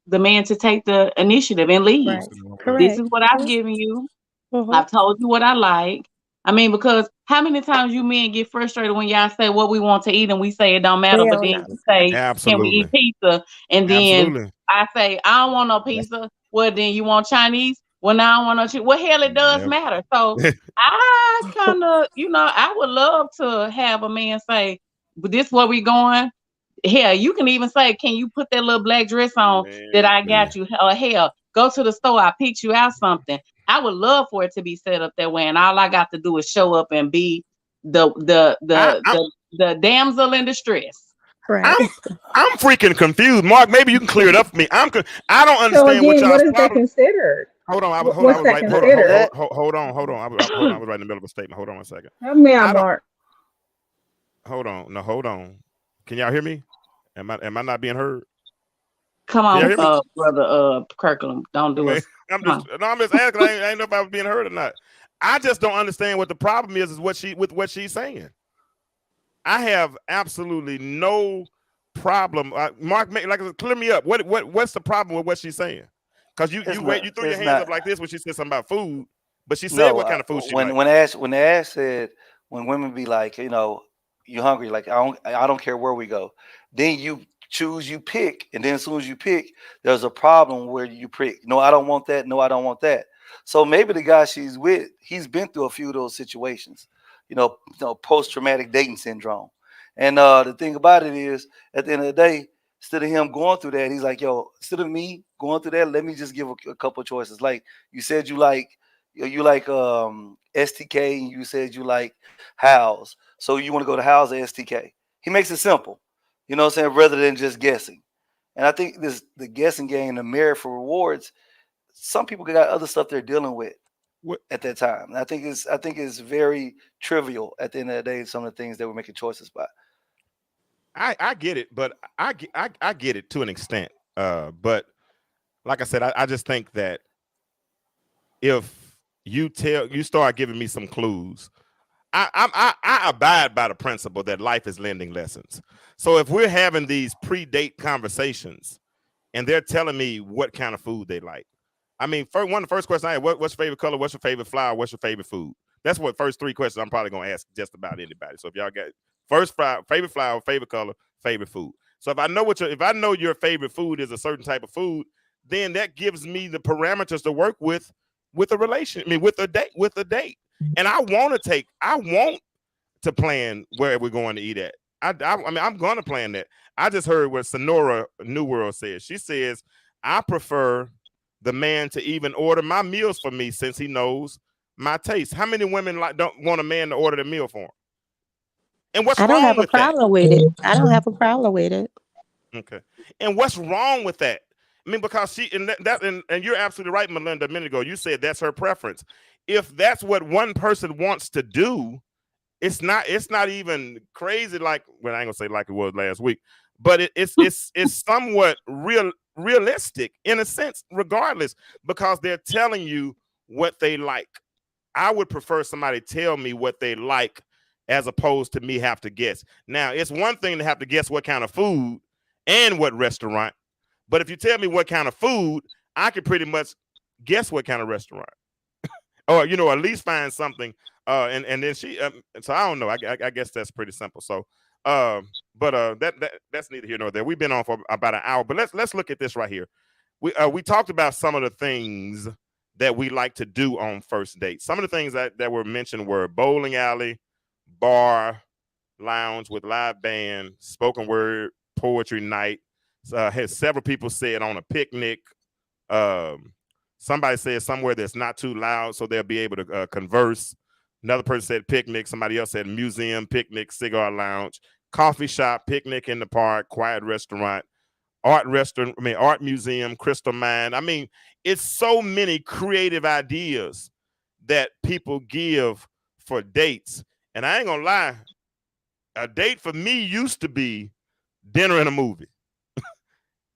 the man to take the initiative and lead. Right. Correct. This is what I've given you. I've told you what I like. I mean, because how many times you men get frustrated when y'all say what we want to eat and we say it don't matter, but Hell then no. you say, can we Absolutely. eat pizza? And then Absolutely. I say, I don't want no pizza. Well, then you want Chinese? Well, now I want no Well, hell, it does Yep. matter. So I kind of, I would love to have a man say, but this where we going. Hell, you can even say, can you put that little black dress on that I Man. got you? Or hell, go to the store. I picked you out something. I would love for it to be set up that way, and all I got to do is show up and be the the I, the I'm, the, the damsel in distress. Right. I'm freaking confused. Mark, maybe you can clear it up for me. I don't So understand what again, what y'all's is that problem. considered? Hold on, I What's was that right. considered? Hold on. Hold on. I was right in the middle of a statement. Hold on 1 second. Help me out, I don't. Mark. Hold on. No, hold on. Can y'all hear me? Am I not being heard? Come Can y'all on, hear me? brother Kirkland, don't do Man, us. I'm just asking. I ain't know if I was being heard or not. I just don't understand what the problem is what she's saying. I have absolutely no problem. Mark, clear me up. What's the problem with what she's saying? Because you threw your It's hands up not. like this when she said something about food, but she said No, what kind of food she when liked. when Ash said when women be like, you hungry, like I don't care where we go. Then you choose, you pick, and then as soon as you pick, there's a problem where you pick. No, I don't want that. No, I don't want that. So maybe the guy she's with, he's been through a few of those situations, post traumatic dating syndrome. And the thing about it is, at the end of the day, instead of him going through that, he's like, yo, instead of me going through that, let me just give a couple of choices. Like you said, you like STK, and you said you like House. So you want to go to House or STK. He makes it simple, you know what I'm saying, rather than just guessing. And I think the guessing game, the merit for rewards, some people got other stuff they're dealing with What at that time. And I think it's very trivial at the end of the day, some of the things that we're making choices by. I get it, but I get it to an extent. But like I said, I just think that if you start giving me some clues, I abide by the principle that life is lending lessons. So if we're having these pre-date conversations and they're telling me what kind of food they like, I mean, one of the first questions I had, what's your favorite color? What's your favorite flower? What's your favorite food? That's what first three questions I'm probably gonna ask just about anybody. So if y'all got favorite flower, favorite color, favorite food. So if I know your favorite food is a certain type of food, then that gives me the parameters to work with a relation. I mean, with a date. And I want to plan where we're going to eat at. I mean, I'm going to plan that. I just heard what Sonora New World says. She says, I prefer the man to even order my meals for me since he knows my taste. How many women don't want a man to order the meal for them? And what's I don't wrong have a with that? problem with it. I don't have a problem with it. Okay. And what's wrong with that? I mean, because and you're absolutely right, Melinda, a minute ago. You said that's her preference. If that's what one person wants to do, it's not even crazy I ain't gonna say like it was last week, but it's somewhat realistic in a sense, regardless, because they're telling you what they like. I would prefer somebody tell me what they like as opposed to me have to guess. Now, it's one thing to have to guess what kind of food and what restaurant, but if you tell me what kind of food, I can pretty much guess what kind of restaurant, or at least find something. And then so I don't know. I guess that's pretty simple. So, but that's neither here nor there. We've been on for about an hour, but let's look at this right here. We talked about some of the things that we like to do on first dates. Some of the things that were mentioned were bowling alley, bar, lounge with live band, spoken word, poetry night. Had several people said on a picnic. Somebody said somewhere that's not too loud so they'll be able to converse. Another person said picnic. Somebody else said museum, picnic, cigar lounge, coffee shop, picnic in the park, quiet restaurant, art museum, crystal mine. I mean, it's so many creative ideas that people give for dates. And I ain't gonna lie, a date for me used to be dinner and a movie.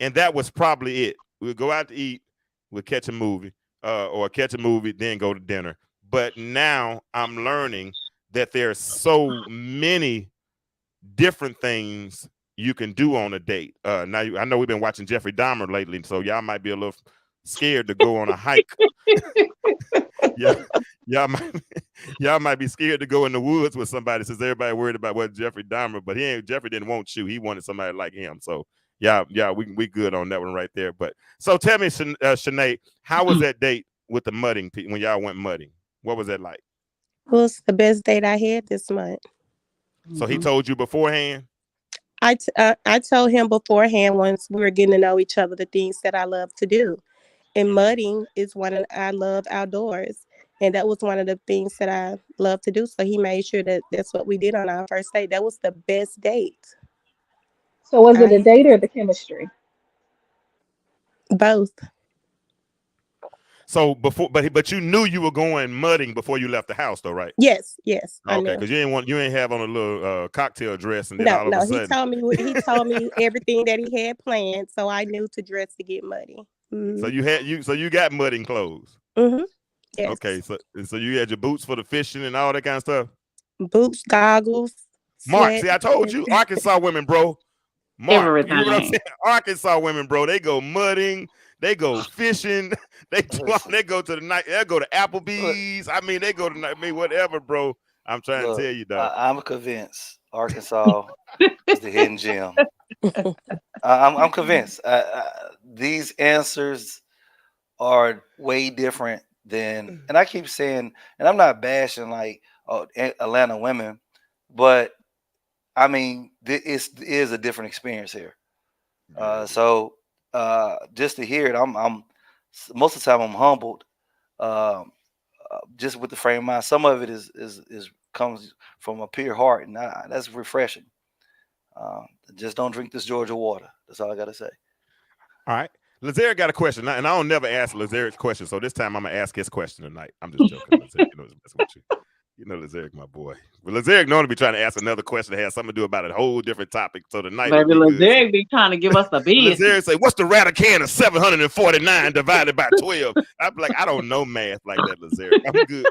And that was probably it. We'd go out to eat, we'd catch a movie, or catch a movie, then go to dinner. But now I'm learning that there's so many different things you can do on a date. Now I know we've been watching Jeffrey Dahmer lately, so y'all might be a little scared to go on a hike. Yeah, y'all might be scared to go in the woods with somebody since everybody worried about what Jeffrey Dahmer, but Jeffrey didn't want you. He wanted somebody like him. So yeah, we good on that one right there. But so tell me, Shanae, how was that date with the mudding when y'all went mudding? What was that like? It was the best date I had this month. So he told you beforehand? I told him beforehand once we were getting to know each other the things that I love to do. And mudding is I love outdoors. And that was one of the things that I love to do. So he made sure that that's what we did on our first date. That was the best date. So was it a date or the chemistry? Both. So but you knew you were going mudding before you left the house, though, right? Yes. Okay, because you ain't have on a little cocktail dress, and then all of a sudden. he told me everything that he had planned, so I knew to dress to get muddy. So you got mudding clothes. Mm-hmm. Yes. Okay, so you had your boots for the fishing and all that kind of stuff. Boots, goggles. Mark, see, I told you, Arkansas women, bro. Mark, everything. You know what I'm saying? Arkansas women, bro, they go mudding, they go fishing, they go to the night, they go to Applebee's. I mean, they go to whatever, bro. I'm trying to tell you, dog. I'm convinced Arkansas is the hidden gem. I'm convinced. These answers are way different than, and I keep saying, and I'm not bashing like Atlanta women, but I mean, it is a different experience here. So just to hear it, I'm most of the time I'm humbled, just with the frame of mind. Some of it is comes from a pure heart, and that's refreshing. Just don't drink this Georgia water. That's all I gotta say. All right. Lazare got a question, and I don't never ask Lazare's question, so this time I'm gonna ask his question tonight. I'm just joking, Lazare. You know Lazare, my boy. But Lazare normally be trying to ask another question that has something to do about a whole different topic. So tonight, baby, Lazare be trying to give us the business. Lazare say, "What's the radican of 749 divided by 12?" I'm like, I don't know math like that, Lazare. I'm good,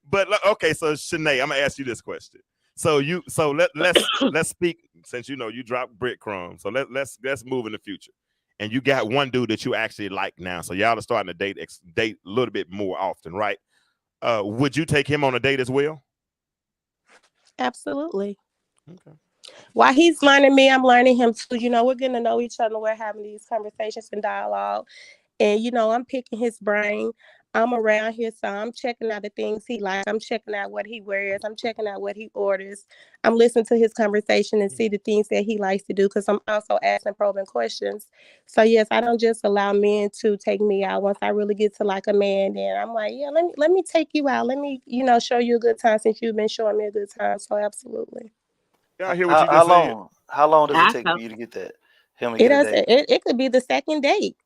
but okay. So Shanae, I'm gonna ask you this question. So let's speak, since you know you dropped breadcrumbs. So let's move in the future. And you got one dude that you actually like now. So y'all are starting to date a little bit more often, right? Would you take him on a date as well? Absolutely. Okay. While he's learning me, I'm learning him too. You know, we're getting to know each other. We're having these conversations and dialogue. And, you know, I'm picking his brain. I'm around here, so I'm checking out the things he likes. I'm checking out what he wears. I'm checking out what he orders. I'm listening to his conversation and see the things that he likes to do, because I'm also asking probing questions. So, yes, I don't just allow men to take me out. Once I really get to like a man, then I'm like, yeah, let me take you out. Let me, you know, show you a good time, since you've been showing me a good time. So, absolutely. Y'all hear what you just said? How long does it take for you to get that? It could be the second date.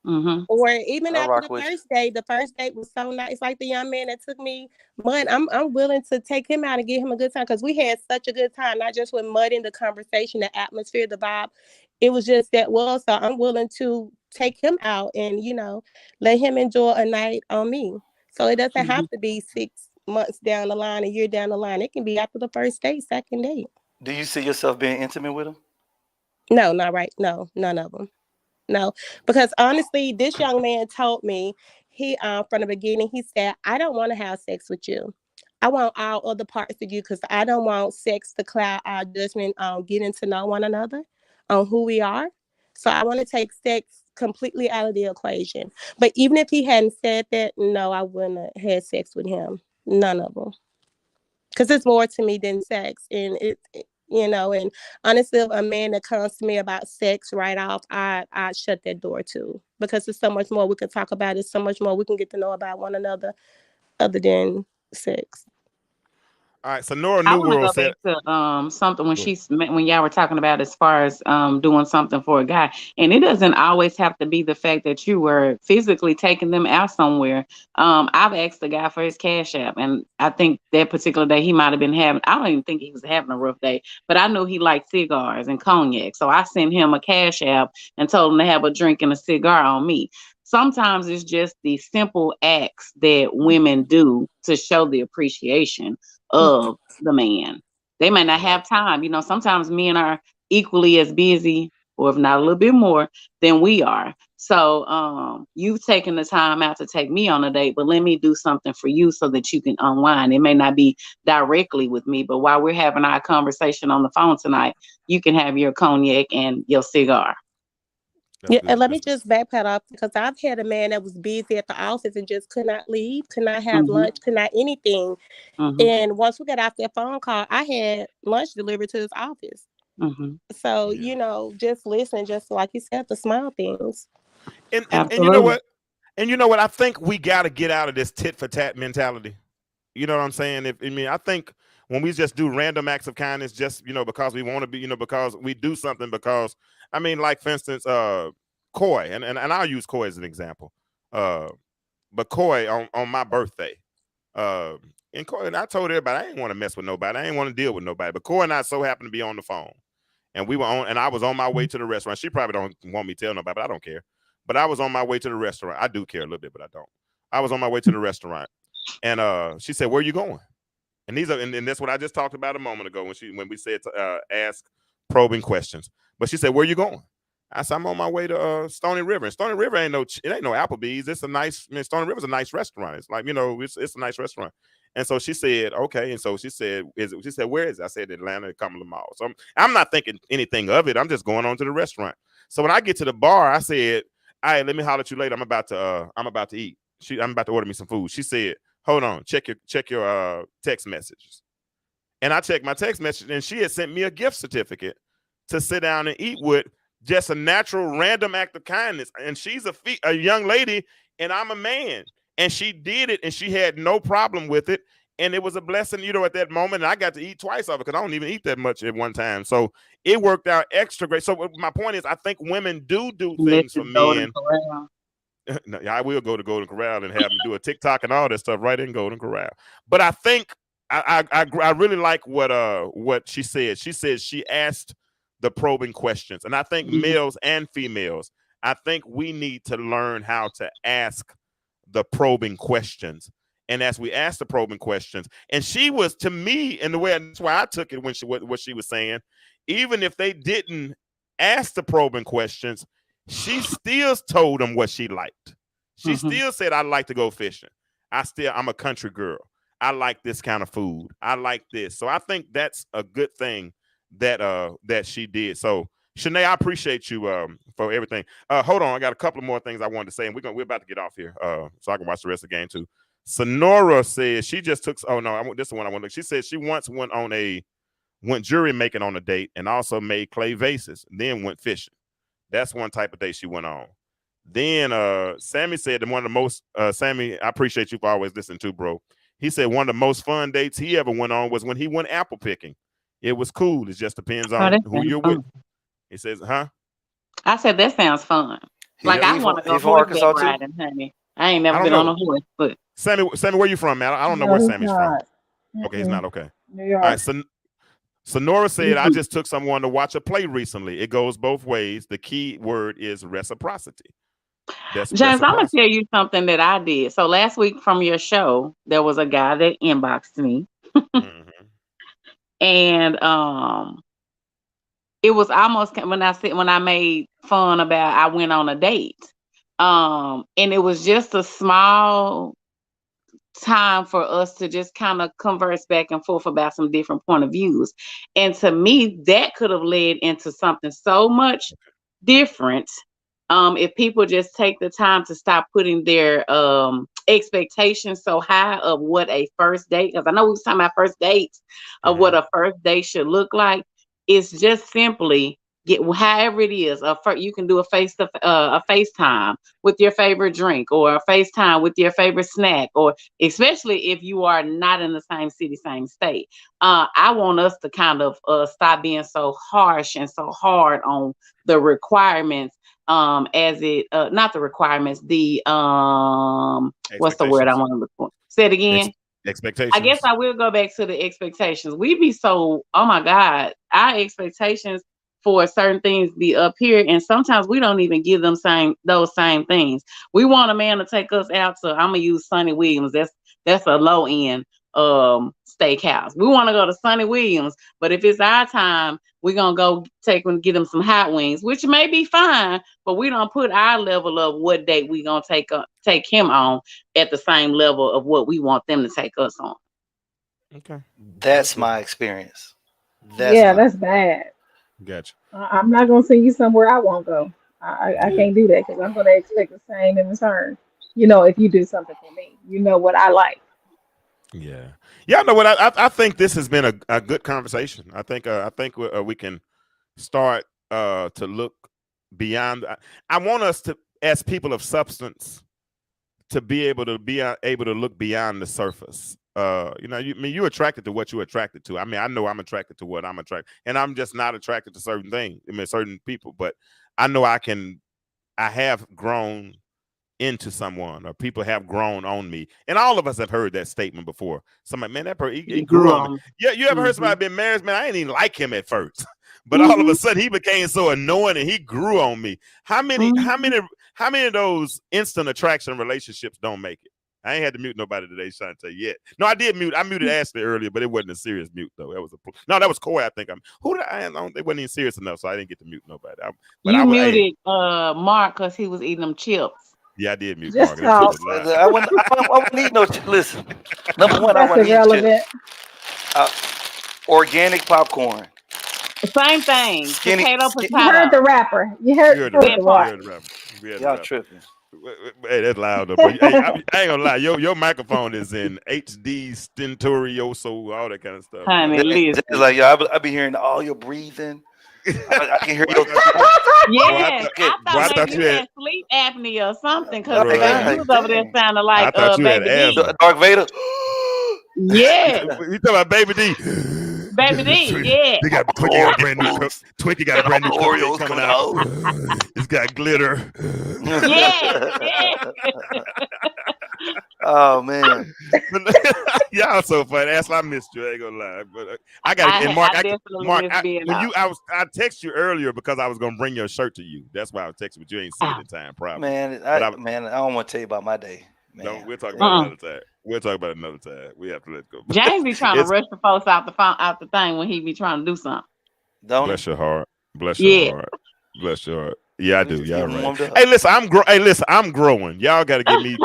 Mm-hmm. Or even after the first date. The first date was so nice. Like the young man that took me mud, I'm willing to take him out and give him a good time, because we had such a good time, not just with mud in the conversation, the atmosphere, the vibe. It was just that well. So I'm willing to take him out and, you know, let him enjoy a night on me. So it doesn't have to be 6 months down the line, a year down the line. It can be after the first date, second date. Do you see yourself being intimate with him? No, not right. No, none of them. No, because honestly, this young man told me, he from the beginning, he said, I don't want to have sex with you. I want all other parts of you, because I don't want sex to cloud our judgment on getting to know one another, on who we are. So I want to take sex completely out of the equation. But even if he hadn't said that, no, I wouldn't have had sex with him. None of them. Because it's more to me than sex. And you know, and honestly, if a man that comes to me about sex right off, I shut that door too, because there's so much more we can talk about. There's so much more we can get to know about one another other than sex. All right, so Nora I New want to World go said back to something when y'all were talking about as far as doing something for a guy, and it doesn't always have to be the fact that you were physically taking them out somewhere. I've asked the guy for his Cash App, and I think that particular day he might have been having, I don't even think he was having a rough day, but I knew he liked cigars and cognac, so I sent him a Cash App and told him to have a drink and a cigar on me. Sometimes it's just the simple acts that women do to show the appreciation of the man. They may not have time. You know, sometimes men are equally as busy, or if not a little bit more, than we are. So you've taken the time out to take me on a date, but let me do something for you so that you can unwind. It may not be directly with me, but while we're having our conversation on the phone tonight, you can have your cognac and your cigar. That's Yeah, good. and let me just backpedal off because I've had a man that was busy at the office and just could not leave, could not have lunch, could not anything. And once we got off that phone call, I had lunch delivered to his office. So, just listen, just like you said, the small things. And you know what? And you know what? I think we got to get out of this tit for tat mentality. You know what I'm saying? I think when we just do random acts of kindness, just because we want to be, because we do something, because like for instance, Coy, and I'll use Coy as an example. But Coy on my birthday, and Coy, and I told everybody I didn't want to mess with nobody, I didn't want to deal with nobody. But Coy and I so happened to be on the phone, and I was on my way to the restaurant. She probably don't want me to tell nobody, but I don't care. But I was on my way to the restaurant. I do care a little bit, but I don't. I was on my way to the restaurant. And she said, "Where are you going?" And and that's what I just talked about a moment ago when we said to ask probing questions. But she said, "Where are you going?" I said, "I'm on my way to Stony River." And Stony River ain't no Applebee's. It's a nice. Stony River's a nice restaurant. It's like it's a nice restaurant. And so she said, "Okay." And so she said, She said, "Where is it?" I said, "Atlanta, Cumberland Mall." So I'm not thinking anything of it. I'm just going on to the restaurant. So when I get to the bar, I said, "All right, let me holler at you later. I'm about to eat. I'm about to order me some food." She said, "Hold on, check your text messages." And I checked my text message, and she had sent me a gift certificate to sit down and eat with, just a natural random act of kindness. And she's a young lady, and I'm a man, and she did it, and she had no problem with it. And it was a blessing, at that moment. And I got to eat twice of it because I don't even eat that much at one time. So it worked out extra great. So my point is, I think women do things for men. No, I will go to Golden Corral and have them do a TikTok and all that stuff right in Golden Corral. But I think I really like what she said. She said she asked the probing questions, and I think males and females, I think we need to learn how to ask the probing questions. And as we ask the probing questions, and she was, to me, and the way that's why I took it when what she was saying, even if they didn't ask the probing questions, she still told them what she liked. She still said, "I'd like to go fishing. I'm a country girl. I like this kind of food. I like this." So I think that's a good thing that she did. So Shanae, I appreciate you for everything. Hold on, I got a couple of more things I wanted to say, and we're about to get off here so I can watch the rest of the game too. Sonora says she just took. Oh no, this is the one I want to. She said she once went jewelry making on a date and also made clay vases, then went fishing. That's one type of date she went on. Then Sammy said that one of the most Sammy, I appreciate you for always listening to, bro. He said one of the most fun dates he ever went on was when he went apple picking. It was cool. It just depends on who you're with. He says, "Huh?" I said that sounds fun. Like I want to go horseback riding, honey. I ain't never been on a horse, but Sammy, where you from, man? I don't know where Sammy's from. Okay, he's not. Okay. New York. All right, so Sonora said, "I just took someone to watch a play recently. It goes both ways. The key word is reciprocity." James, I'm gonna tell you something that I did. So last week from your show, there was a guy that inboxed me, and it was almost when I made fun about I went on a date, and it was just a small time for us to just kind of converse back and forth about some different point of views. And to me, that could have led into something so much different if people just take the time to stop putting their expectations so high of what a first date, because I know we was talking about first dates, of what a first date should look like. It's just simply however it is. You can do a FaceTime with your favorite drink, or a FaceTime with your favorite snack, or especially if you are not in the same city, same state. I want us to kind of stop being so harsh and so hard on the requirements. Not the requirements, the what's the word I want to look for? Say it again. Expectations. I guess I will go back to the expectations. We be so, oh my God, our expectations for certain things be up here, and sometimes we don't even give them those same things. We want a man to take us out to, I'm gonna use Sonny Williams. That's a low end steakhouse. We want to go to Sonny Williams, but if it's our time, we're gonna go get them some hot wings, which may be fine, but we don't put our level of what date we gonna take him on at the same level of what we want them to take us on. Okay, That's my experience. That's bad. Gotcha. I'm not gonna send you somewhere I won't go. I can't do that because I'm gonna expect the same in return. If you do something for me, what I like. Yeah. Yeah. No. What I think this has been a good conversation. I think we can start to look beyond. I want us to, as people of substance, to be able to look beyond the surface. You're attracted to what you're attracted to. I mean, I know I'm attracted to what I'm attracted, and I'm just not attracted to certain things. I mean, certain people, but I know I have grown into someone, or people have grown on me, and all of us have heard that statement before. Somebody, man, that person he grew on me. Yeah, you ever heard somebody been married? Man, I didn't even like him at first, but all of a sudden he became so annoying, and he grew on me. How many of those instant attraction relationships don't make it? I ain't had to mute nobody today, Shantae, yet. No, I did mute. I muted Ashley earlier, but it wasn't a serious mute though. That was Corey. I think they wasn't even serious enough, so I didn't get to mute nobody. You muted Mark because he was eating them chips. Yeah, I did mute Just Mark. I wouldn't eat no chips. Listen, number one, That's I wouldn't irrelevant. eat chips. Organic popcorn. Same thing. Potato. You heard the rapper. You heard the rapper. Y'all tripping. Hey, that's loud though. But hey, I ain't gonna lie. Your microphone is in HD, stentorioso, all that kind of stuff. Honey, it's like I be hearing all your breathing. I can hear you. Yes, I thought maybe you had sleep apnea or something because you was over there sounding like Baby D. Dark Vader. Yeah. You talking about Baby D? Baby D, yeah. Twinkie got a brand new Twinkie got a brand new Oreos coming out. It's got glitter. Yeah. Oh man. Y'all so funny. Ashley, I missed you. I ain't gonna lie. But I gotta I text you earlier because I was gonna bring your shirt to you. That's why I was texting, but you ain't seen it in time, probably. Man, I don't want to tell you about my day. Man. No, we'll talk about another time. We'll talk about another time. We have to let go. James be trying to rush the folks out the thing when he be trying to do something. Bless your heart. Bless your heart. Bless your heart. Yeah, I do. Y'all right. Hey, listen, I'm growing. Y'all got to give me.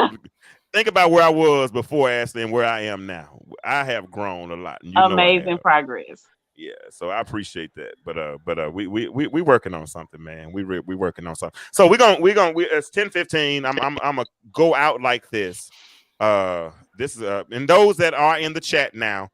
Think about where I was before Ashley and where I am now. I have grown a lot. And amazing progress. Yeah, so I appreciate that. But we working on something, man. We working on something. So it's 10:15. I'm gonna go out like this. This is and those that are in the chat now,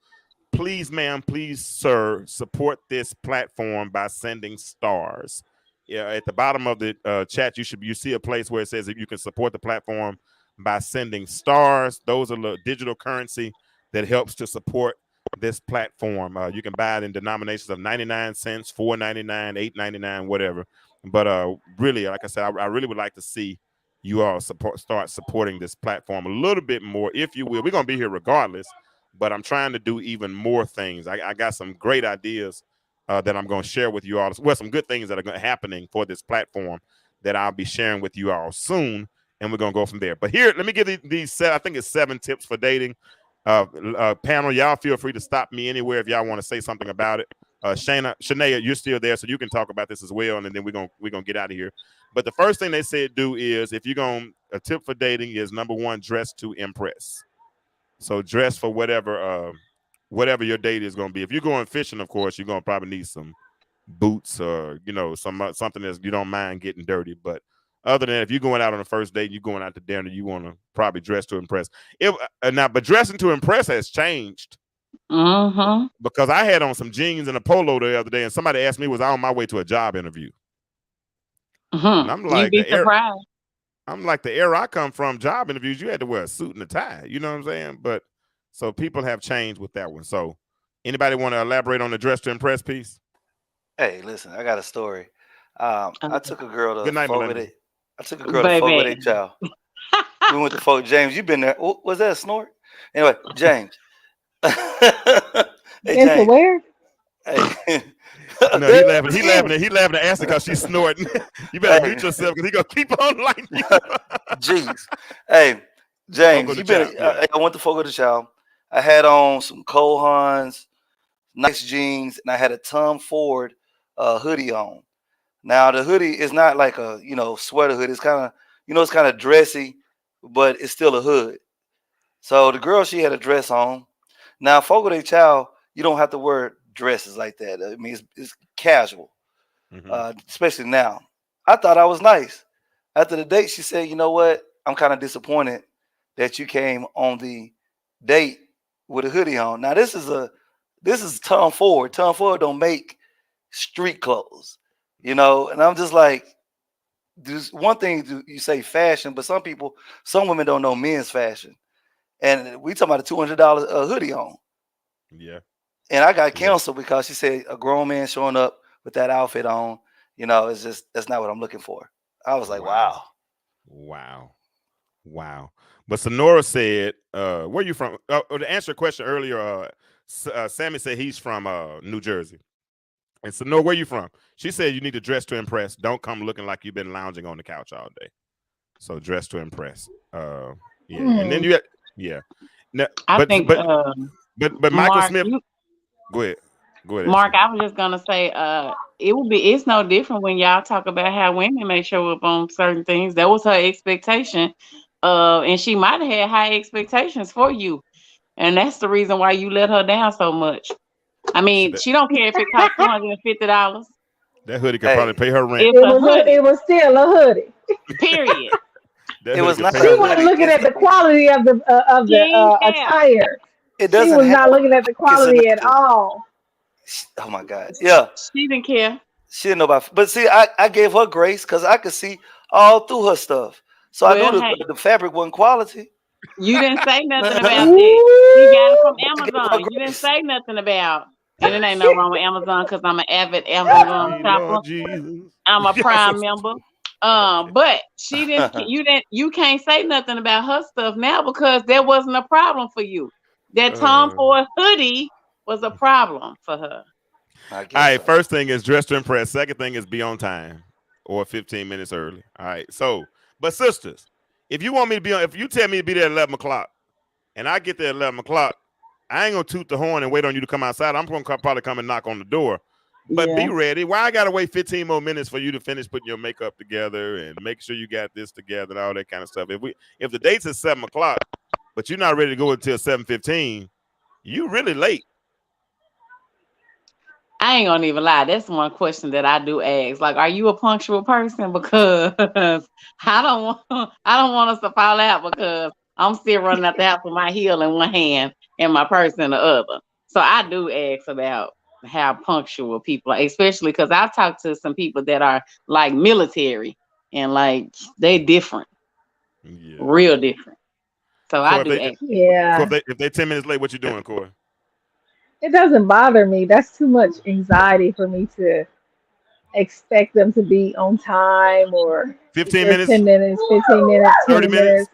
please, ma'am, please, sir, support this platform by sending stars. Yeah, at the bottom of the chat, you see a place where it says that you can support the platform by sending stars. Those are the digital currency that helps to support this platform. You can buy it in denominations of 99 cents, $4.99, $8.99, whatever. But really, like I said, I really would like to see you all start supporting this platform a little bit more, if you will. We're gonna be here regardless, but I'm trying to do even more things. I got some great ideas that I'm going to share with you all. Well, some good things that are happening for this platform that I'll be sharing with you all soon, and we're going to go from there. But here, let me give these I think it's 7 tips for dating. Panel, y'all feel free to stop me anywhere if y'all want to say something about it. Shanae, you're still there, so you can talk about this as well, and then we're gonna get out of here. But the first thing they said do is, if you're going, a tip for dating is, number one, dress to impress. So dress for whatever your date is going to be. If you're going fishing, of course, you're going to probably need some boots or, something that you don't mind getting dirty. But other than that, if you're going out on a first date, you're going out to dinner, you want to probably dress to impress. But dressing to impress has changed. Because I had on some jeans and a polo the other day, and somebody asked me, was I on my way to a job interview? And I'm like, you'd be surprised. I'm like, the era I come from, job interviews, you had to wear a suit and a tie. You know what I'm saying? But so people have changed with that one. So anybody want to elaborate on the dress to impress piece? Hey, listen, I got a story. I took a girl to Good night, Fort Child. We went to Fort James. You've been there. Was that a snort? Anyway, James. Hey, James. Where? Hey. No, he laughing at Ashley because she's snorting. You better mute yourself because he gonna keep on lighting you. Jeez. Hey, James, I went to Fogo de Chao. I had on some Cole Haans, nice jeans, and I had a Tom Ford hoodie on. Now the hoodie is not like a sweater hoodie. It's kind of it's kind of dressy, but it's still a hood. So the girl, she had a dress on. Now Fogo de Chao, you don't have to wear dresses like that. I mean it's casual, especially now. I thought I was nice. After the date, she said, "You know what? I'm kind of disappointed that you came on the date with a hoodie on." Now this is Tom Ford. Tom Ford don't make street clothes, and I'm just like, there's one thing you say fashion, but some women don't know men's fashion, and we talking about a $200 hoodie on. Yeah. And I got canceled because she said a grown man showing up with that outfit on, it's just that's not what I'm looking for. I was like, wow. Wow. But Sonora said, where you from? To answer a question earlier, Sammy said he's from New Jersey. And Sonora, where you from? She said you need to dress to impress. Don't come looking like you've been lounging on the couch all day. So dress to impress. Yeah. And then Now, I but think but but Michael Mark, Smith. Go ahead. Mark, I was just gonna say, it's no different when y'all talk about how women may show up on certain things. That was her expectation. And she might have had high expectations for you. And that's the reason why you let her down so much. I mean, she don't care if it costs $250. That hoodie could probably pay her rent. It was still a hoodie. Period. It was not. She wasn't looking at the quality of the attire. It doesn't. She was not looking at the quality at all. Oh my God! Yeah, she didn't care. She didn't know about. But see, I gave her grace because I could see all through her stuff, so I knew the fabric wasn't quality. You didn't say nothing about that. She got it from Amazon. You didn't say nothing about. And it ain't no wrong with Amazon because I'm an avid Amazon shopper. I'm a Prime member. But she didn't. You can't say nothing about her stuff now because that wasn't a problem for you. That Tom Ford hoodie was a problem for her. All right. First thing is dress to impress. Second thing is be on time or 15 minutes early. All right. So, but sisters, if you want me to be on, if you tell me to be there at 11 o'clock and I get there at 11 o'clock, I ain't gonna toot the horn and wait on you to come outside. I'm gonna probably come and knock on the door. But be ready. Why I gotta wait 15 more minutes for you to finish putting your makeup together and make sure you got this together and all that kind of stuff? If the date's at 7 o'clock, but you're not ready to go until 7:15, you really late. I ain't gonna even lie. That's one question that I do ask. Like, are you a punctual person? Because I don't want us to fall out because I'm still running out the house with my heel in one hand and my purse in the other. So I do ask about how punctual people are, especially because I've talked to some people that are like military and like they different, real different. So Corey, I do ask. Corey, if they 10 minutes late, what you doing, Corey? It doesn't bother me. That's too much anxiety for me to expect them to be on time or 15 minutes, 10 minutes, 15 minutes, 30 minutes.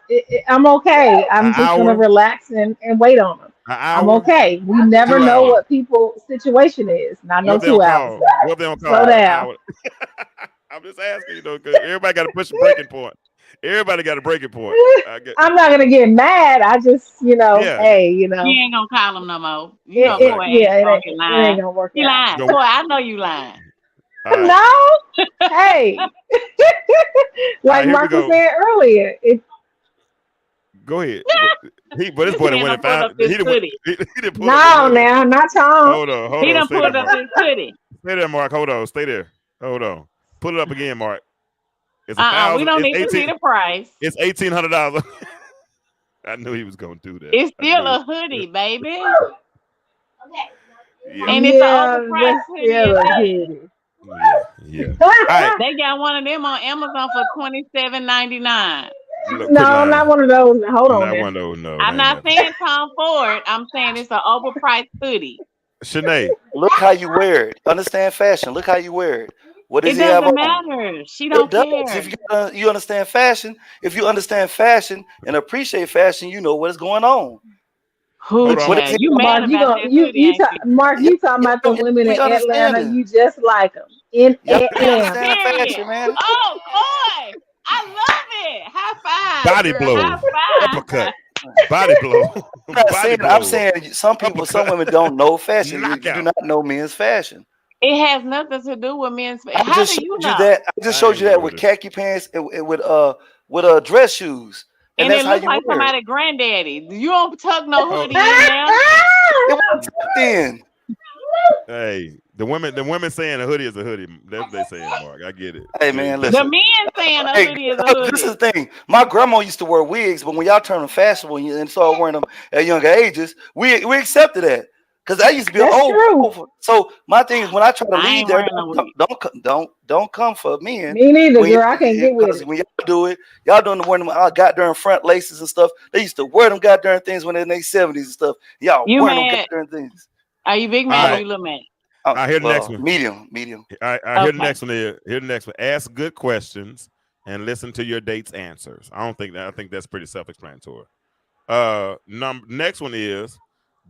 I'm okay. I'm just going to relax and wait on them. I'm okay. We never know what people's situation is. Not no 2 hours. What they don't call? Slow down. I'm just asking, because everybody got to push a breaking point. Everybody got a breaking point. I'm not gonna get mad. I just, hey, You ain't gonna call him no more. It ain't gonna work. You lying. Boy, I know you lying. Right. No. Hey. Like Mark was saying earlier. Go ahead. But this boy done went and found he done pulled up now, not Tom. Hold on. He done pulled up his hoodie. Stay there, Mark. Hold on. Stay there. Hold on. Pull it up again, Mark. It's we don't need to see the price. It's $1,800. I knew he was gonna do that. It's still a hoodie, baby. Yeah. And it's an overpriced hoodie. Yeah. All right. They got one of them on Amazon for $27.99. No, not one of those. Hold on. Not one of those. No. I'm not saying Tom Ford. I'm saying it's an overpriced hoodie. Shanae, look how you wear it. Understand fashion. Look how you wear it. What does it he have doesn't on? matter. She don't care. If you understand fashion, if you understand fashion and appreciate fashion, you know what is going on. You mad about that? Mark, you talking about the women in Atlanta? You just like them in Atlanta. Fashion, man. Oh, boy, I love it. High five. Body blow. Uppercut. Body blow. not Body saying. I'm blow. saying some people, some Uppercut. women don't know fashion. You do Knockout. not know men's fashion. It has nothing to do with men's. I How just do you showed you know? that. I just I showed ain't you that never with heard of it. khaki pants and with dress shoes, and And that's it how looks you like wear it. somebody granddaddy. You don't tuck no Oh, hoodie in there. It wasn't tucked in. hey, the women saying a hoodie is a hoodie. That's what they saying, Mark. I get it. Hey Yeah, man, The listen. men saying a Hey, hoodie is a look, this is hoodie. the thing. My grandma used to wear wigs, but when y'all turned them fashionable and started wearing them at younger ages, we accepted that because that used to be That's true. old. So my thing is, when I try to I lead ain't there, wearing no wig. don't come for men Me neither, when girl. I can't get with because it. when y'all do it, y'all doing the wearing them goddamn front laces and stuff. They used to wear them goddamn things when they're in their 70s and stuff. Y'all You wearing them mad? goddamn things. Are you big All mad or right. you little mad? I hear the next Well, one. medium. All right, here the Okay. next one is. Here the next one. Ask good questions and listen to your date's answers. I don't think that. I think that's pretty self-explanatory. Next one is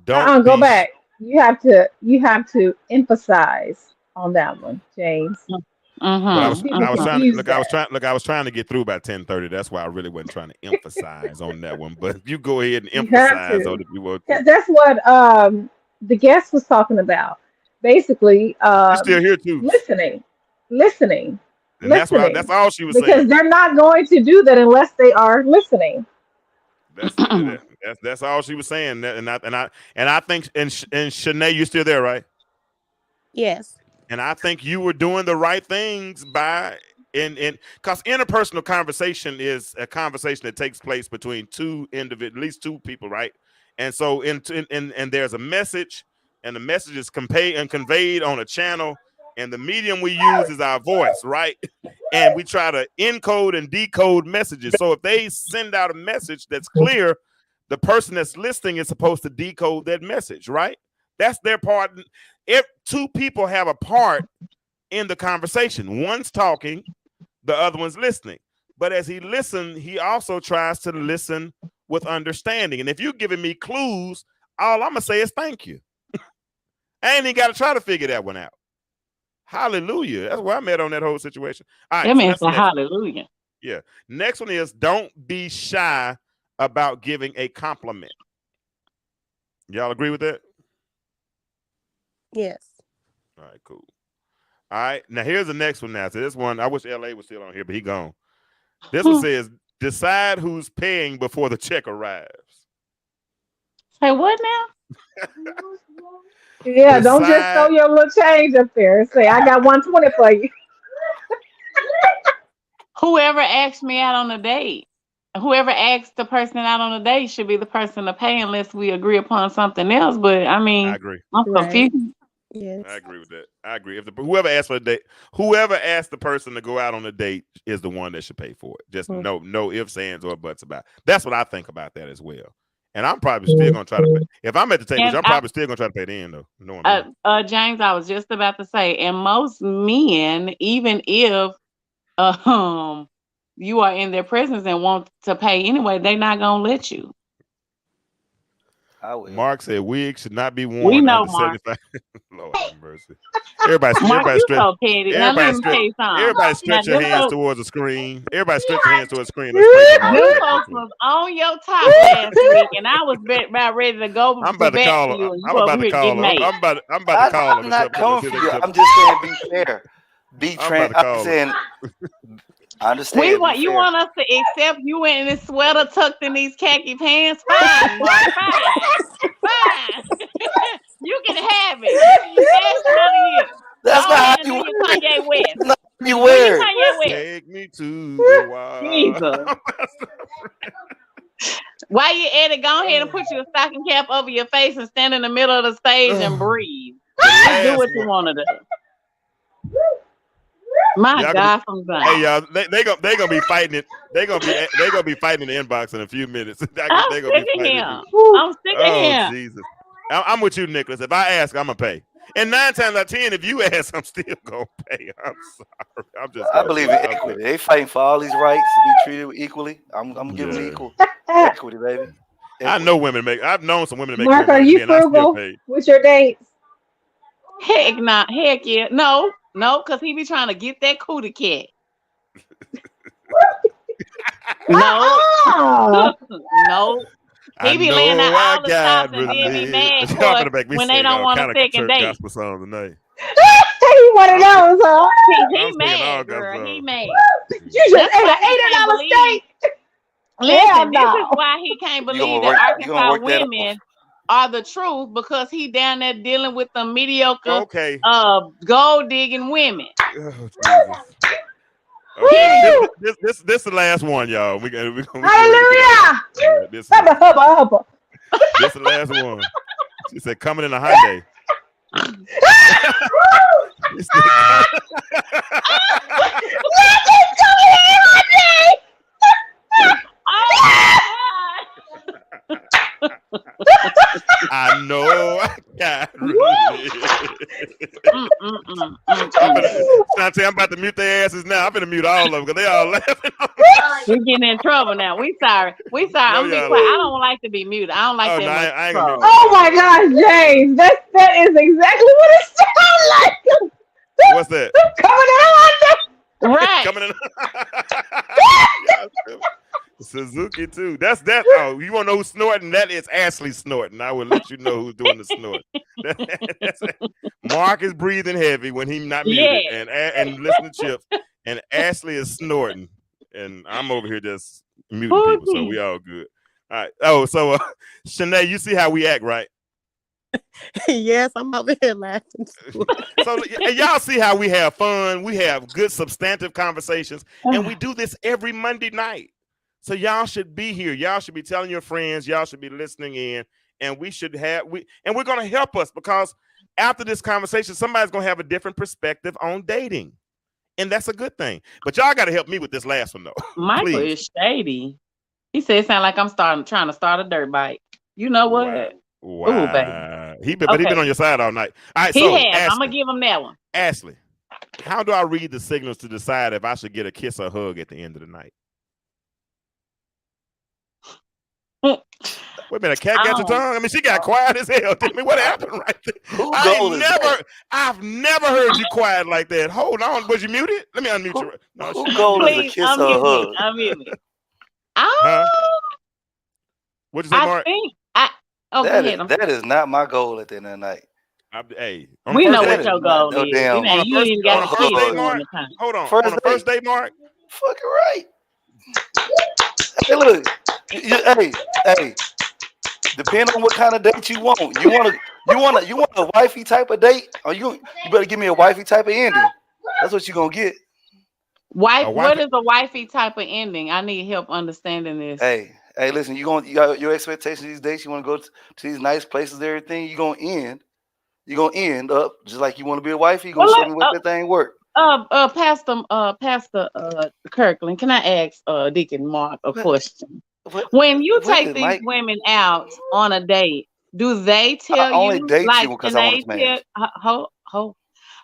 don't Go be. back. You have to emphasize on that one, James. But Because Mm-hmm. people I was trying to confuse look. that. I was trying to get through by 10:30. That's why I really wasn't trying to emphasize on that one. But you go ahead and You have emphasize on to. it if you want to. 'Cause that's what the guest was talking about. Basically, She's still here too, listening, listening, and that's listening. all she was Because saying. they're not going to do that unless they are listening. That's all she was saying. And I think and Shanae, you still there, right? Yes. And I think you were doing the right things by in because interpersonal conversation is a conversation that takes place between two individuals, at least two people, right? And so and there's a message, and the message is conveyed on a channel, and the medium we use is our voice, right? And we try to encode and decode messages. So if they send out a message that's clear, the person that's listening is supposed to decode that message, right? That's their part. If two people have a part in the conversation, one's talking, the other one's listening. But as he listens, he also tries to listen with understanding. And if you're giving me clues, all I'm gonna say is thank you. I ain't even got to try to figure that one out. Hallelujah. That's where I'm at on that whole situation. All right, That so means that's the the next one. hallelujah. Yeah. Next one is don't be shy about giving a compliment. Y'all agree with that? Yes. All right, cool. All right. Now here's the next one now. So this one, I wish LA was still on here, but he gone. This one says decide who's paying before the check arrives. Say what now? Yeah, don't just throw Decide. your little change up there and say, I got 120 for you. Whoever asked me out on a date, whoever asked the person out on a date should be the person to pay unless we agree upon something else. But I I mean, agree. I'm Right. confused. Yes. I agree with that. I agree. If whoever asked for a date, whoever asked the person to go out on a date is the one that should pay for it. Just no ifs, ands, or buts about it. That's what I think about that as well. And I'm probably still gonna try to pay. If I'm at the table, And I'm probably still gonna try to pay the end though. Knowing me. James, I was just about to say, and most men, even if um you are in their presence and want to pay anyway, they're not gonna let you. I will. Mark said wigs should not be We worn know, under Mark. 75. Lord have mercy. Everybody, Mark, everybody you stretch. so petty. Now let Everybody me stretch. tell you something. Everybody Now stretch your hands towards the screen. Everybody stretch your hands towards the screen. Let's pray for Mark. them folks was on your top last week, and I was about ready to go I'm to about to bat call for him. you, and you I'm over about to here getting call him. mad. I'm about to call him I'm and not tell him. coming for you. I'm just saying be fair. I'm about to I'm call him. saying I understand. We Be want you fair. want us to accept you in this sweater tucked in these khaki pants? Fine, Mark. Fine. You can have it. This is the fashion of the year. That's Go not how ahead and you do wear your it. Kanye West. That's not how you Do your wear it. Kanye West. Take me to the wild. Jesus. While you at it, go ahead and put your stocking cap over your face and stand in the middle of the stage and breathe. The Just do last what you one. want to do. My Y'all God, from Hey Zion. y'all, they gonna be fighting it. They gonna be fighting in the inbox in a few minutes. I'm They gonna sick be of fighting. him. Whew. I'm sick of Oh him. Jesus, I'm with you, Nicholas. If I ask, I'm gonna pay. And 9 times out of 10, if you ask, I'm still gonna pay. I'm sorry. I'm just I messing believe with in you. equity. They fighting for all these rights to be treated equally. I'm giving them Yeah. equal equity, baby. I Equity. know women make. I've known some women to make more Mark, are money than me, you and I still frugal pay. with your dates? Heck not. Heck yeah. No, because he be trying to get that cootie cat. No. Uh-uh. No. He be laying out all the stops and then be mad for when they don't want a second date. Gospel song tonight. He one of those, huh? He mad, girl. He mad. You just ate an $80 steak. Listen, this is why he can't believe that Arkansas women are the truth, because he down there dealing with the mediocre, gold digging women. Oh, okay, this is the last one, y'all. Hallelujah! This is the last one. She said, coming in a Hyundai. I know I got I'm about to mute their asses now. I'm gonna mute all of them because they all laughing. We're getting in trouble now. We sorry. I'm be quiet. I don't like to be muted. I don't like that much trouble. Oh my gosh, James, that is exactly what it sounds like. What's that? Coming in. Right. Coming in. Suzuki too. That's that. Oh, you want to know who's snorting? That is Ashley snorting. I will let you know who's doing the snort. Mark is breathing heavy when he's not muted, and listening to Chips. And Ashley is snorting, and I'm over here just muting people. So we all good. All right. Oh, so Shanae, you see how we act, right? Yes, I'm over here laughing. So y'all see how we have fun. We have good substantive conversations, and we do this every Monday night. So y'all should be here. Y'all should be telling your friends. Y'all should be listening in, and we're going to help us, because after this conversation, somebody's going to have a different perspective on dating, and that's a good thing. But y'all got to help me with this last one though. Michael is shady. He said it sounds like I'm trying to start a dirt bike. You know what? Wow. Ooh, baby. He been on your side all night. All right, he has. I'm gonna give him that one. Ashley, how do I read the signals to decide if I should get a kiss or hug at the end of the night? Wait a minute, a cat got your tongue? I mean, she got quiet as hell. Tell me what happened right there. I've never heard you quiet like that. Hold on, was you muted? Let me unmute you. No, who goal is a kiss or a hug? Unmute me. What'd you say, Mark? That is not my goal at the end of the night. We know what your goal is. You ain't got a kid Mark. Hold on. On the first date, Mark? Fucking right. Hey, look. Hey. Depending on what kind of date you want. You want a wifey type of date? Or you better give me a wifey type of ending. That's what you're gonna get. What is a wifey type of ending? I need help understanding this. Hey, listen, you got your expectations these days. You want to go to these nice places, everything. You're gonna end up just like you want to be a wifey. You're gonna show me what that thing work. Pastor Kirkland, can I ask Deacon Mark a question? When you take these women out on a date, do they tell you? I only date you because I want to man.